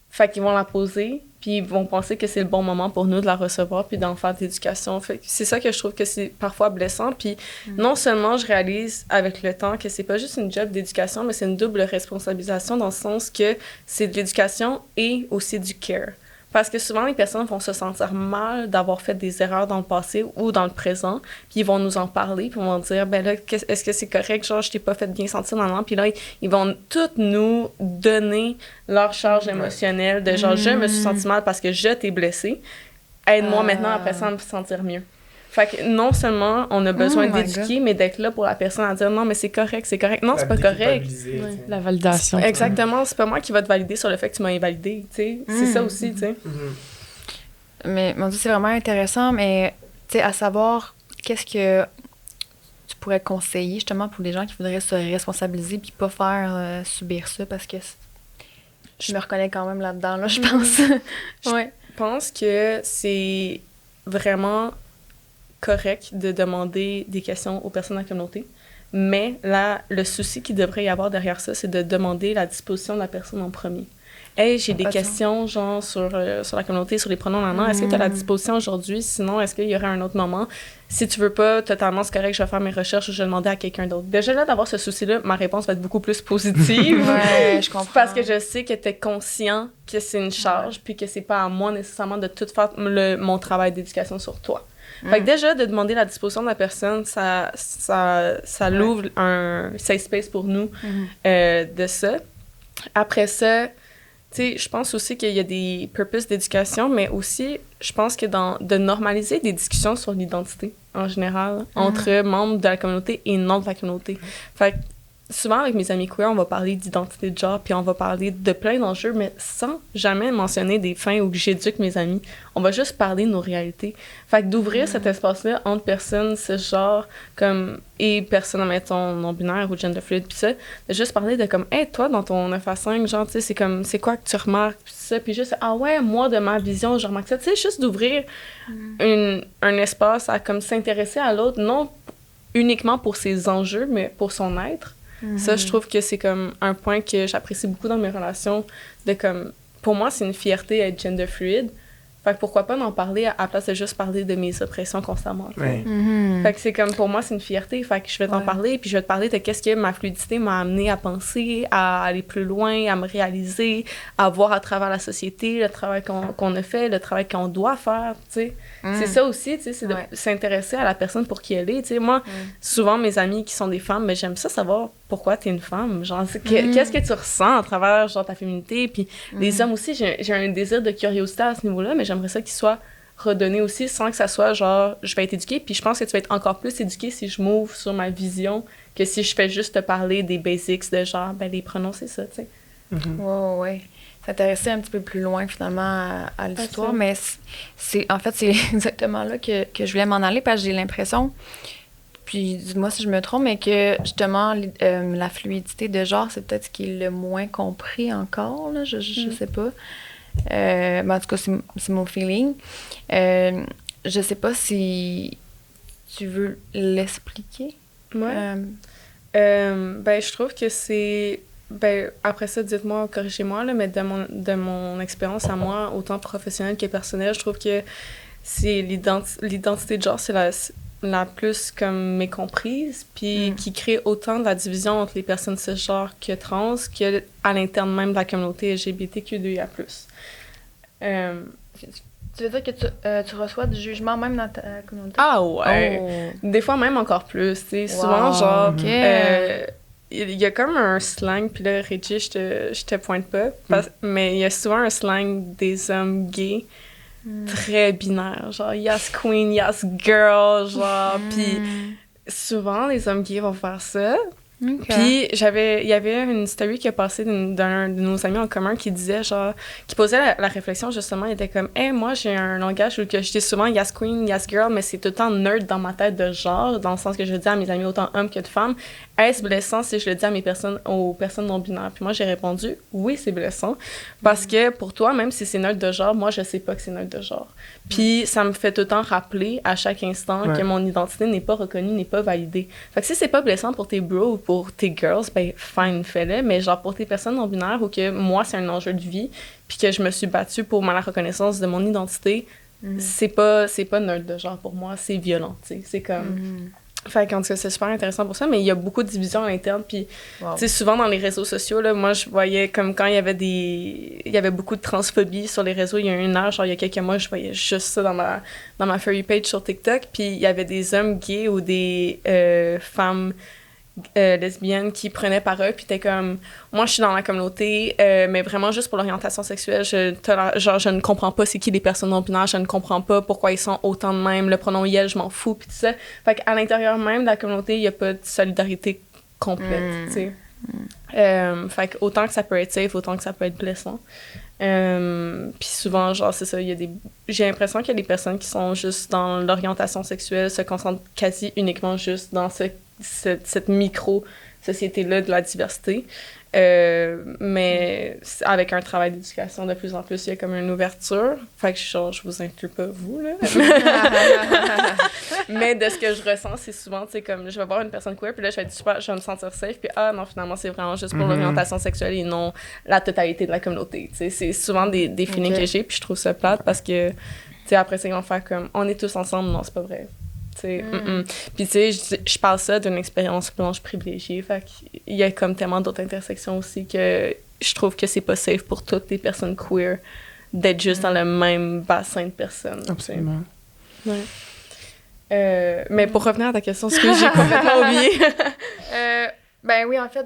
fait qu'ils vont la poser, puis ils vont penser que c'est le bon moment pour nous de la recevoir puis d'en faire de l'éducation. Fait que c'est ça que je trouve que c'est parfois blessant, puis non seulement je réalise avec le temps que c'est pas juste une job d'éducation, mais c'est une double responsabilisation dans le sens que c'est de l'éducation et aussi du care. Parce que souvent, les personnes vont se sentir mal d'avoir fait des erreurs dans le passé ou dans le présent, puis ils vont nous en parler, puis ils vont dire, ben là, est-ce que c'est correct, genre, je t'ai pas fait bien sentir dans puis là, ils vont toutes nous donner leur charge émotionnelle de genre, je me suis senti mal parce que je t'ai blessé, aide-moi maintenant après ça à me sentir mieux. Fait que non seulement on a besoin d'éduquer, mais d'être là pour la personne à dire non, mais c'est correct. Non, c'est pas correct.
La validation.
Exactement, c'est pas moi qui va te valider sur le fait que tu m'as invalidé, tu sais. C'est ça aussi, tu sais.
Mais mon Dieu, c'est vraiment intéressant, mais tu sais, à savoir qu'est-ce que tu pourrais conseiller justement pour les gens qui voudraient se responsabiliser puis pas faire subir ça parce que je me reconnais quand même là-dedans, là, je pense. Ouais.
Je pense que c'est vraiment correct de demander des questions aux personnes de la communauté. Mais là, le souci qu'il devrait y avoir derrière ça, c'est de demander la disposition de la personne en premier. Hey, j'ai des questions, genre, sur la communauté, sur les pronoms maintenant. Est-ce que tu as la disposition aujourd'hui? Sinon, est-ce qu'il y aurait un autre moment? Si tu veux pas, totalement, c'est correct, je vais faire mes recherches ou je vais demander à quelqu'un d'autre. Déjà, là, d'avoir ce souci-là, ma réponse va être beaucoup plus positive.
Ouais, je comprends.
Parce que je sais que tu es conscient que c'est une charge, puis que c'est pas à moi nécessairement de tout faire mon travail d'éducation sur toi. Fait que déjà, de demander la disposition de la personne, ça l'ouvre un safe space pour nous de ça. Après ça, tu sais, je pense aussi qu'il y a des purposes d'éducation, mais aussi, je pense que de normaliser des discussions sur l'identité, en général, entre membres de la communauté et non de la communauté. Fait que souvent, avec mes amis queer, on va parler d'identité de genre, puis on va parler de plein d'enjeux, mais sans jamais mentionner des fins où j'éduque mes amis. On va juste parler de nos réalités. Fait que d'ouvrir cet espace-là entre personnes, ce genre, comme, et personnes, mettons, non-binaires ou gender fluid, puis ça, de juste parler de comme, hey, toi, dans ton 9 à 5, genre, tu sais, c'est comme, c'est quoi que tu remarques, puis ça, puis juste, ah ouais, moi, de ma vision, je remarque ça. Tu sais, juste d'ouvrir un espace à, comme, s'intéresser à l'autre, non uniquement pour ses enjeux, mais pour son être. Ça, je trouve que c'est comme un point que j'apprécie beaucoup dans mes relations, de comme, pour moi, c'est une fierté d'être gender fluide. Fait que pourquoi pas en parler à place de juste parler de mes oppressions constamment.
Ouais.
Fait que c'est comme, pour moi, c'est une fierté. Fait que je vais t'en parler, puis je vais te parler de qu'est-ce que ma fluidité m'a amené à penser, à aller plus loin, à me réaliser, à voir à travers la société, le travail qu'on a fait, le travail qu'on doit faire, tu sais. C'est ça aussi, tu sais, c'est de s'intéresser à la personne pour qui elle est, tu sais. Moi, souvent, mes amis qui sont des femmes, mais j'aime ça savoir pourquoi t'es une femme. Genre, qu'est-ce que tu ressens à travers, genre, ta féminité. Puis les hommes aussi, j'ai un désir de curiosité à ce niveau-là, mais j'aimerais ça qu'il soit redonné aussi sans que ça soit genre, je vais être éduquée. Puis je pense que tu vas être encore plus éduquée si je m'ouvre sur ma vision que si je fais juste te parler des basics de genre, ben les pronoms, c'est ça, tu sais.
Ouais. S'intéresser un petit peu plus loin, finalement, à l'histoire. Mais en fait, c'est exactement là que je voulais m'en aller parce que j'ai l'impression, puis dis-moi si je me trompe, mais que justement, la fluidité de genre, c'est peut-être ce qui est le moins compris encore, là, je sais pas. Mais en tout cas, c'est mon feeling. Je sais pas si tu veux l'expliquer.
Ouais. Ben, je trouve que c'est... Ben, après ça, dites-moi, corrigez-moi, là, mais de mon expérience à moi, autant professionnelle que personnelle, je trouve que c'est l'identité de genre, c'est la plus comme mécomprise, puis qui crée autant de la division entre les personnes cisgenres que trans, que à l'interne même de la communauté LGBTQ2IA+.
Tu veux dire que tu reçois du jugement même dans ta communauté?
Ah ouais! Des fois même encore plus, tu sais. Souvent, genre... Il y a comme un slang, puis là, Reggie, je te pointe pas, mais il y a souvent un slang des hommes gays très binaire, genre yes queen, yes girl, genre, puis souvent les hommes gays vont faire ça. Puis il y avait une story qui a passé d'un de nos amis en commun qui disait genre, qui posait la réflexion justement, il était comme hey, moi j'ai un langage où que je dis souvent yes queen, yes girl, mais c'est tout le temps nerd dans ma tête de genre, dans le sens que je dis à mes amis autant hommes que de femmes. Est-ce blessant si je le dis aux personnes non binaires? Puis moi j'ai répondu oui, c'est blessant, parce que pour toi, même si c'est nerd de genre, moi je sais pas que c'est nerd de genre. Puis ça me fait tout le temps rappeler à chaque instant que mon identité n'est pas reconnue, n'est pas validée. Fait que si c'est pas blessant pour tes bros ou pour tes girls, ben fine, fais-le, mais genre pour tes personnes non binaires ou que moi c'est un enjeu de vie, puis que je me suis battue pour la reconnaissance de mon identité, c'est pas nerd de genre pour moi, c'est violent, tu sais, c'est comme... Fait qu'en tout cas, c'est super intéressant pour ça, mais il y a beaucoup de divisions à l'interne. Puis,
Wow.
tu sais, souvent dans les réseaux sociaux, là, moi, je voyais comme quand il y avait beaucoup de transphobie sur les réseaux, il y a un âge, genre il y a quelques mois, je voyais juste ça dans ma For You page sur TikTok. Puis, il y avait des hommes gays ou des femmes lesbiennes qui prenaient parole, puis t'es comme, moi, je suis dans la communauté, mais vraiment juste pour l'orientation sexuelle, je ne comprends pas c'est qui les personnes non-binaires, je ne comprends pas pourquoi ils sont autant de même, le pronom « yel », je m'en fous, puis tout ça. Fait qu'à l'intérieur même de la communauté, il n'y a pas de solidarité complète, tu sais. Fait qu'autant que ça peut être safe, autant que ça peut être blessant. Puis souvent, genre, c'est ça, j'ai l'impression qu'il y a des personnes qui sont juste dans l'orientation sexuelle, se concentrent quasi uniquement juste dans cette micro-société-là de la diversité. Mais avec un travail d'éducation de plus en plus, il y a comme une ouverture. Fait que genre, je vous inclus pas, vous, là. Mais de ce que je ressens, c'est souvent, tu sais, comme je vais voir une personne queer, puis là, je vais être super, je vais me sentir safe, puis non, finalement, c'est vraiment juste pour l'orientation sexuelle et non la totalité de la communauté. Tu sais, c'est souvent des feelings que j'ai, puis je trouve ça plate parce que, tu sais, après ça, ils vont faire comme, on est tous ensemble, non, c'est pas vrai. Puis, tu sais, je parle ça d'une expérience blanche privilégiée. Fait qu'il y a comme tellement d'autres intersections aussi que je trouve que c'est pas safe pour toutes les personnes queer d'être juste dans le même bassin de personnes.
Absolument.
Ouais. Mais pour revenir à ta question, ce que j'ai complètement oublié.
Ben oui, en fait,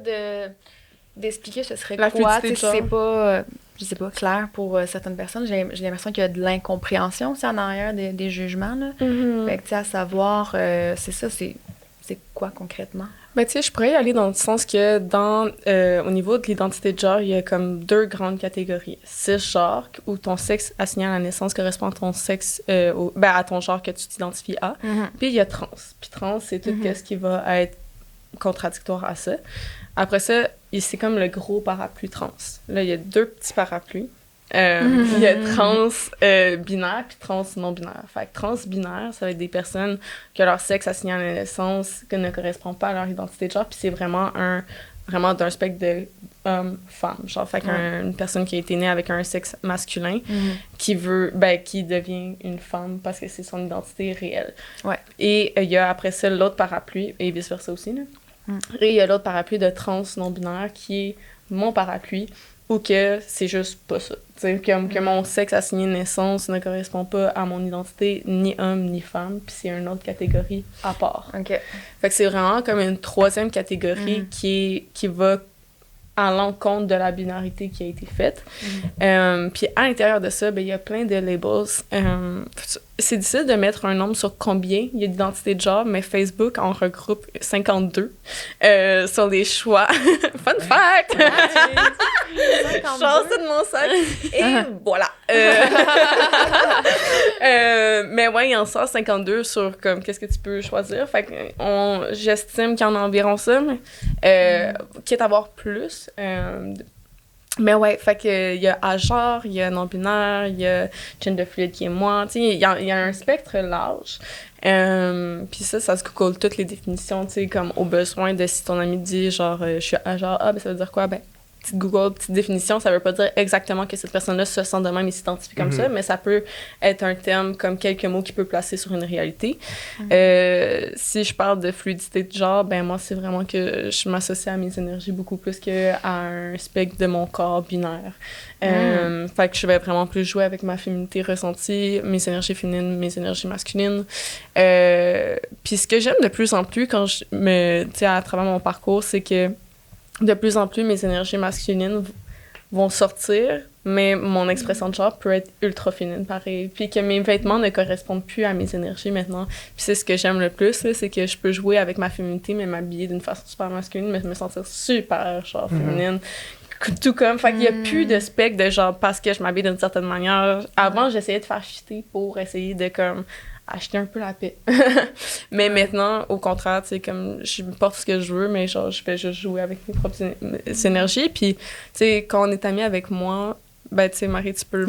d'expliquer ce serait
La
quoi,
fluidité de
c'est
genre.
pas, je sais pas, clair pour certaines personnes. J'ai l'impression qu'il y a de l'incompréhension aussi en arrière des jugements, là. Fait que, tu sais, à savoir, c'est ça, c'est quoi concrètement?
Ben, tu sais, je pourrais y aller dans le sens que au niveau de l'identité de genre, il y a comme 2 grandes catégories. Cisgenre, où ton sexe assigné à la naissance correspond à ton sexe, à ton genre que tu t'identifies à. Puis il y a trans. Puis trans, c'est tout ce qui va être contradictoire à ça. Après ça, c'est comme le gros parapluie trans. Là, il y a 2 petits parapluies. Il y a trans binaire puis trans non binaire. Fait que trans binaire, ça va être des personnes que leur sexe assigné à la naissance que ne correspond pas à leur identité de genre, puis c'est vraiment d'un spectre de homme-femme. Genre, fait qu'une personne qui a été née avec un sexe masculin qui devient une femme parce que c'est son identité réelle.
Ouais.
Et il y a après ça l'autre parapluie, et vice-versa aussi, là. Et il y a l'autre parapluie de trans non-binaire qui est mon parapluie, ou que c'est juste pas ça. T'sais, que mon sexe assigné de naissance ne correspond pas à mon identité, ni homme, ni femme, puis c'est une autre catégorie à part.
OK.
Fait que c'est vraiment comme une 3e catégorie qui va à l'encontre de la binarité qui a été faite. Puis à l'intérieur de ça, ben, il y a plein de labels. C'est difficile de mettre un nombre sur combien il y a d'identité de genre, mais Facebook en regroupe 52 sur les choix. Fun fact! Chance de mon sac! Et voilà! Mais ouais, il en sort 52 sur comme qu'est-ce que tu peux choisir. Fait que j'estime qu'il y en a environ ça, mais quitte à avoir plus. Mais ouais, fait que il y a agenre, il y a non-binaire, il y a gender fluid qui est moi. Tu sais, il y a un spectre large. Puis ça se google toutes les définitions, tu sais, comme au besoin de si ton ami te dit genre je suis agenre, ben ça veut dire quoi? Ben petite Google, petite définition, ça veut pas dire exactement que cette personne-là se sent de même et s'identifie comme ça, mais ça peut être un terme comme quelques mots qui peut placer sur une réalité. Si je parle de fluidité de genre, ben moi, c'est vraiment que je m'associe à mes énergies beaucoup plus qu'à un spectre de mon corps binaire. Fait que je vais vraiment plus jouer avec ma féminité ressentie, mes énergies féminines, mes énergies masculines. Puis ce que j'aime de plus en plus quand tu sais, à travers mon parcours, c'est que de plus en plus, mes énergies masculines vont sortir, mais mon expression de genre peut être ultra féminine, pareil. Puis que mes vêtements ne correspondent plus à mes énergies maintenant. Puis c'est ce que j'aime le plus, là, c'est que je peux jouer avec ma féminité, mais m'habiller d'une façon super masculine, mais me sentir super, genre, féminine. Tout comme, fait qu'il y a plus de spectre de genre, parce que je m'habille d'une certaine manière. Avant, j'essayais de faire fitter pour essayer de, comme, acheter un peu la paix. Mais maintenant, au contraire, tu sais, comme, je porte ce que je veux, mais genre, je fais juste jouer avec mes propres énergies. Puis, tu sais, quand on est amis avec moi, ben, tu sais, Marie, tu peux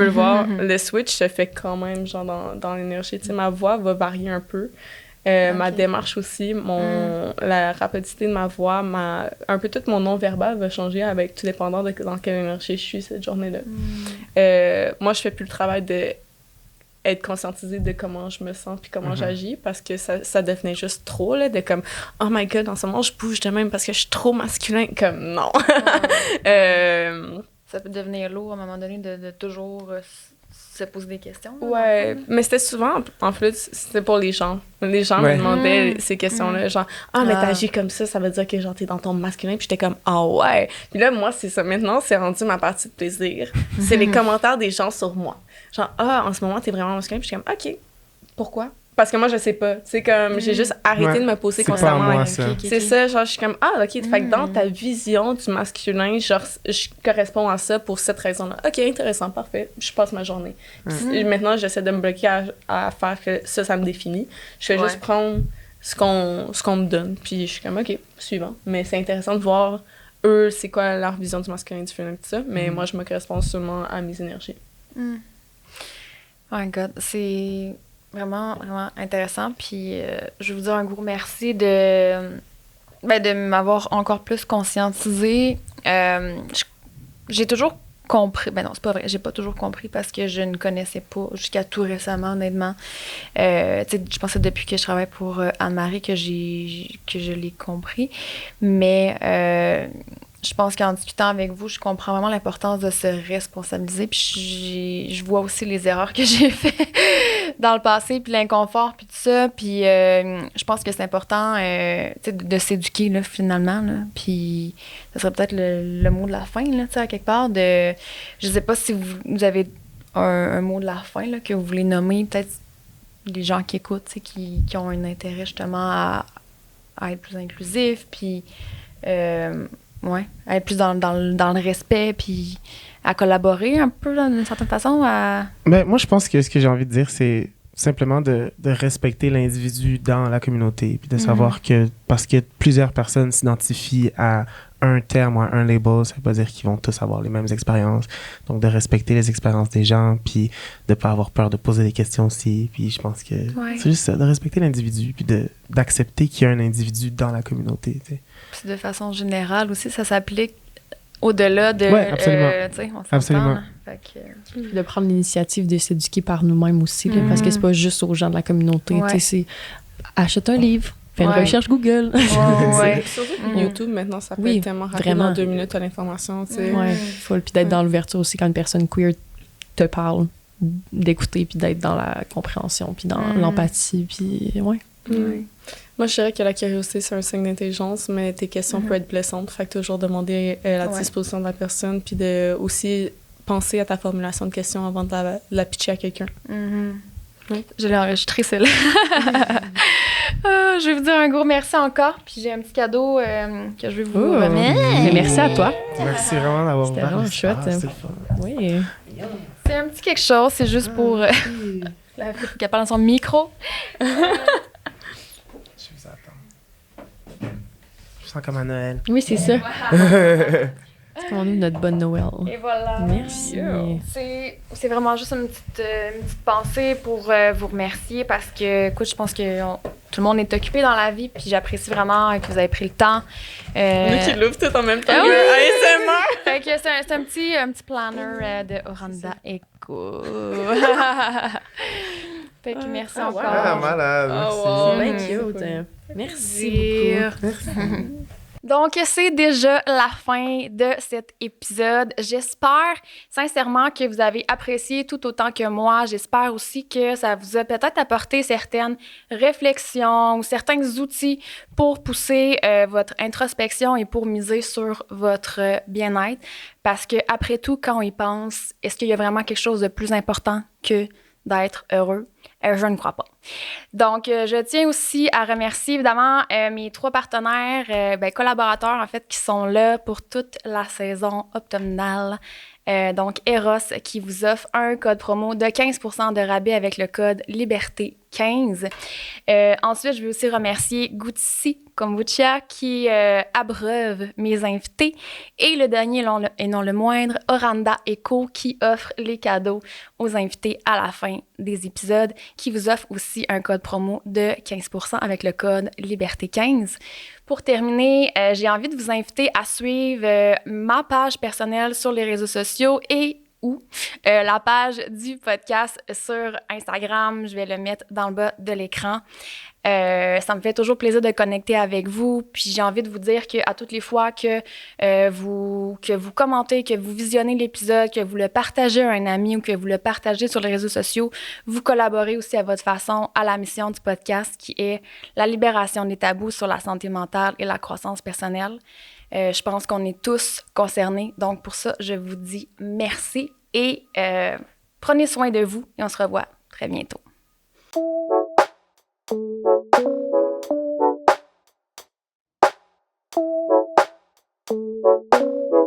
le voir, le switch se fait quand même, genre, dans l'énergie. Tu sais, ma voix va varier un peu. Ma démarche aussi, la rapidité de ma voix, un peu tout mon non-verbal va changer avec tout dépendant de dans quelle énergie je suis cette journée-là. Moi, je fais plus le travail de être conscientisée de comment je me sens puis comment j'agis parce que ça devenait juste trop, là, de comme « Oh my God, en ce moment, je bouge de même parce que je suis trop masculin. » Comme non.
Ça peut devenir lourd à un moment donné de toujours se poser des questions. Là,
Ouais, mais c'était souvent, en plus, c'était pour les gens. Les gens me demandaient ces questions-là, genre « Ah, mais t'agis comme ça veut dire que genre t'es dans ton masculin. » Puis j'étais comme « Ah ouais. » Puis là, moi, c'est ça. Maintenant, c'est rendu ma partie de plaisir. C'est les commentaires des gens sur moi. Genre « Ah, en ce moment, t'es vraiment masculin. » Puis je suis comme « OK. Pourquoi? » Parce que moi, je sais pas. C'est comme, j'ai juste arrêté de me poser constamment.
Pas moi, ça.
C'est ça, genre, je suis comme, ah, OK, fait que dans ta vision du masculin, genre, je corresponds à ça pour cette raison-là. OK, intéressant, parfait. Je passe ma journée. Puis maintenant, j'essaie de me bloquer à faire que ça me définit. Je fais juste prendre ce qu'on me donne. Puis je suis comme, OK, suivant. Mais c'est intéressant de voir, eux, c'est quoi leur vision du masculin, du féminin, tout ça. Mais moi, je me corresponds seulement à mes énergies.
Oh my God, c'est vraiment, vraiment intéressant. Puis je vais vous dire un gros merci de m'avoir encore plus conscientisée. J'ai toujours compris. Ben non, c'est pas vrai. J'ai pas toujours compris parce que je ne connaissais pas jusqu'à tout récemment, honnêtement. Tu sais, je pensais depuis que je travaille pour Anne-Marie que je l'ai compris. Mais je pense qu'en discutant avec vous, je comprends vraiment l'importance de se responsabiliser. Puis je vois aussi les erreurs que j'ai faites dans le passé, puis l'inconfort, puis tout ça. Puis je pense que c'est important de s'éduquer, là, finalement. Là. Puis ça serait peut-être le mot de la fin, là, à quelque part. Je sais pas si vous avez un mot de la fin là, que vous voulez nommer. Peut-être les gens qui écoutent, qui ont un intérêt justement à être plus inclusif, puis... ouais, être plus dans le respect, puis à collaborer un peu d'une certaine façon.
Ben, moi, je pense que ce que j'ai envie de dire, c'est simplement de respecter l'individu dans la communauté, puis de savoir que parce que plusieurs personnes s'identifient à un terme ou à un label, ça veut pas dire qu'ils vont tous avoir les mêmes expériences. Donc, de respecter les expériences des gens, puis de pas avoir peur de poser des questions aussi. Puis je pense que c'est juste ça, de respecter l'individu, puis d'accepter qu'il y a un individu dans la communauté, tu sais.
Puis de façon générale aussi, ça s'applique au-delà de...
Oui, absolument.
Absolument.
De prendre l'initiative de s'éduquer par nous-mêmes aussi, là, parce que c'est pas juste aux gens de la communauté. C'est achète un livre, fais une recherche Google.
Surtout que YouTube, maintenant, ça peut être tellement rapide en 2 minutes à l'information.
Puis d'être dans l'ouverture aussi quand une personne queer te parle, d'écouter, puis d'être dans la compréhension, puis dans l'empathie, puis
Moi, je dirais que la curiosité, c'est un signe d'intelligence, mais tes questions peuvent être blessantes. Fait que toujours demander la disposition de la personne, puis de aussi penser à ta formulation de questions avant de la pitcher à quelqu'un.
Je l'ai enregistré, celle-là. Je vais vous dire un gros merci encore, puis j'ai un petit cadeau que je vais vous remettre.
Mais merci à toi.
Merci vraiment d'avoir
C'était vraiment chouette. Oui.
C'est un petit quelque chose, c'est juste pour la fille qui parle dans son micro.
Je sens comme à Noël.
Oui, c'est ça. C'est comme nous notre bonne Noël.
Et voilà.
Merci.
C'est vraiment juste une petite pensée pour vous remercier parce que, écoute, je pense que tout le monde est occupé dans la vie, puis j'apprécie vraiment que vous avez pris le temps.
Nous qui l'ouvrent tout en même temps.
ASMR! Fait que c'est un petit planner de Oranda Echo. Fait que merci encore.
Ah, malade. Merci.
Wow.
Cute. Merci beaucoup.
Donc, c'est déjà la fin de cet épisode. J'espère sincèrement que vous avez apprécié tout autant que moi. J'espère aussi que ça vous a peut-être apporté certaines réflexions ou certains outils pour pousser votre introspection et pour miser sur votre bien-être. Parce que après tout, quand on y pense, est-ce qu'il y a vraiment quelque chose de plus important que d'être heureux? Je ne crois pas. Donc, je tiens aussi à remercier évidemment mes 3 partenaires, collaborateurs en fait, qui sont là pour toute la saison automnale. Donc, Eros qui vous offre un code promo de 15% de rabais avec le code Liberté15. Ensuite, je vais aussi remercier Gucci Kombucha qui abreuve mes invités. Et le dernier et non le moindre, Oranda Echo qui offre les cadeaux aux invités à la fin des épisodes, qui vous offre aussi un code promo de 15% avec le code Liberté15. Pour terminer, j'ai envie de vous inviter à suivre ma page personnelle sur les réseaux sociaux et où. La page du podcast sur Instagram, je vais le mettre dans le bas de l'écran. Ça me fait toujours plaisir de connecter avec vous. Puis j'ai envie de vous dire qu'à toutes les fois que vous commentez, que vous visionnez l'épisode, que vous le partagez à un ami ou que vous le partagez sur les réseaux sociaux, vous collaborez aussi à votre façon à la mission du podcast qui est la libération des tabous sur la santé mentale et la croissance personnelle. Je pense qu'on est tous concernés. Donc pour ça, je vous dis merci et prenez soin de vous et on se revoit très bientôt.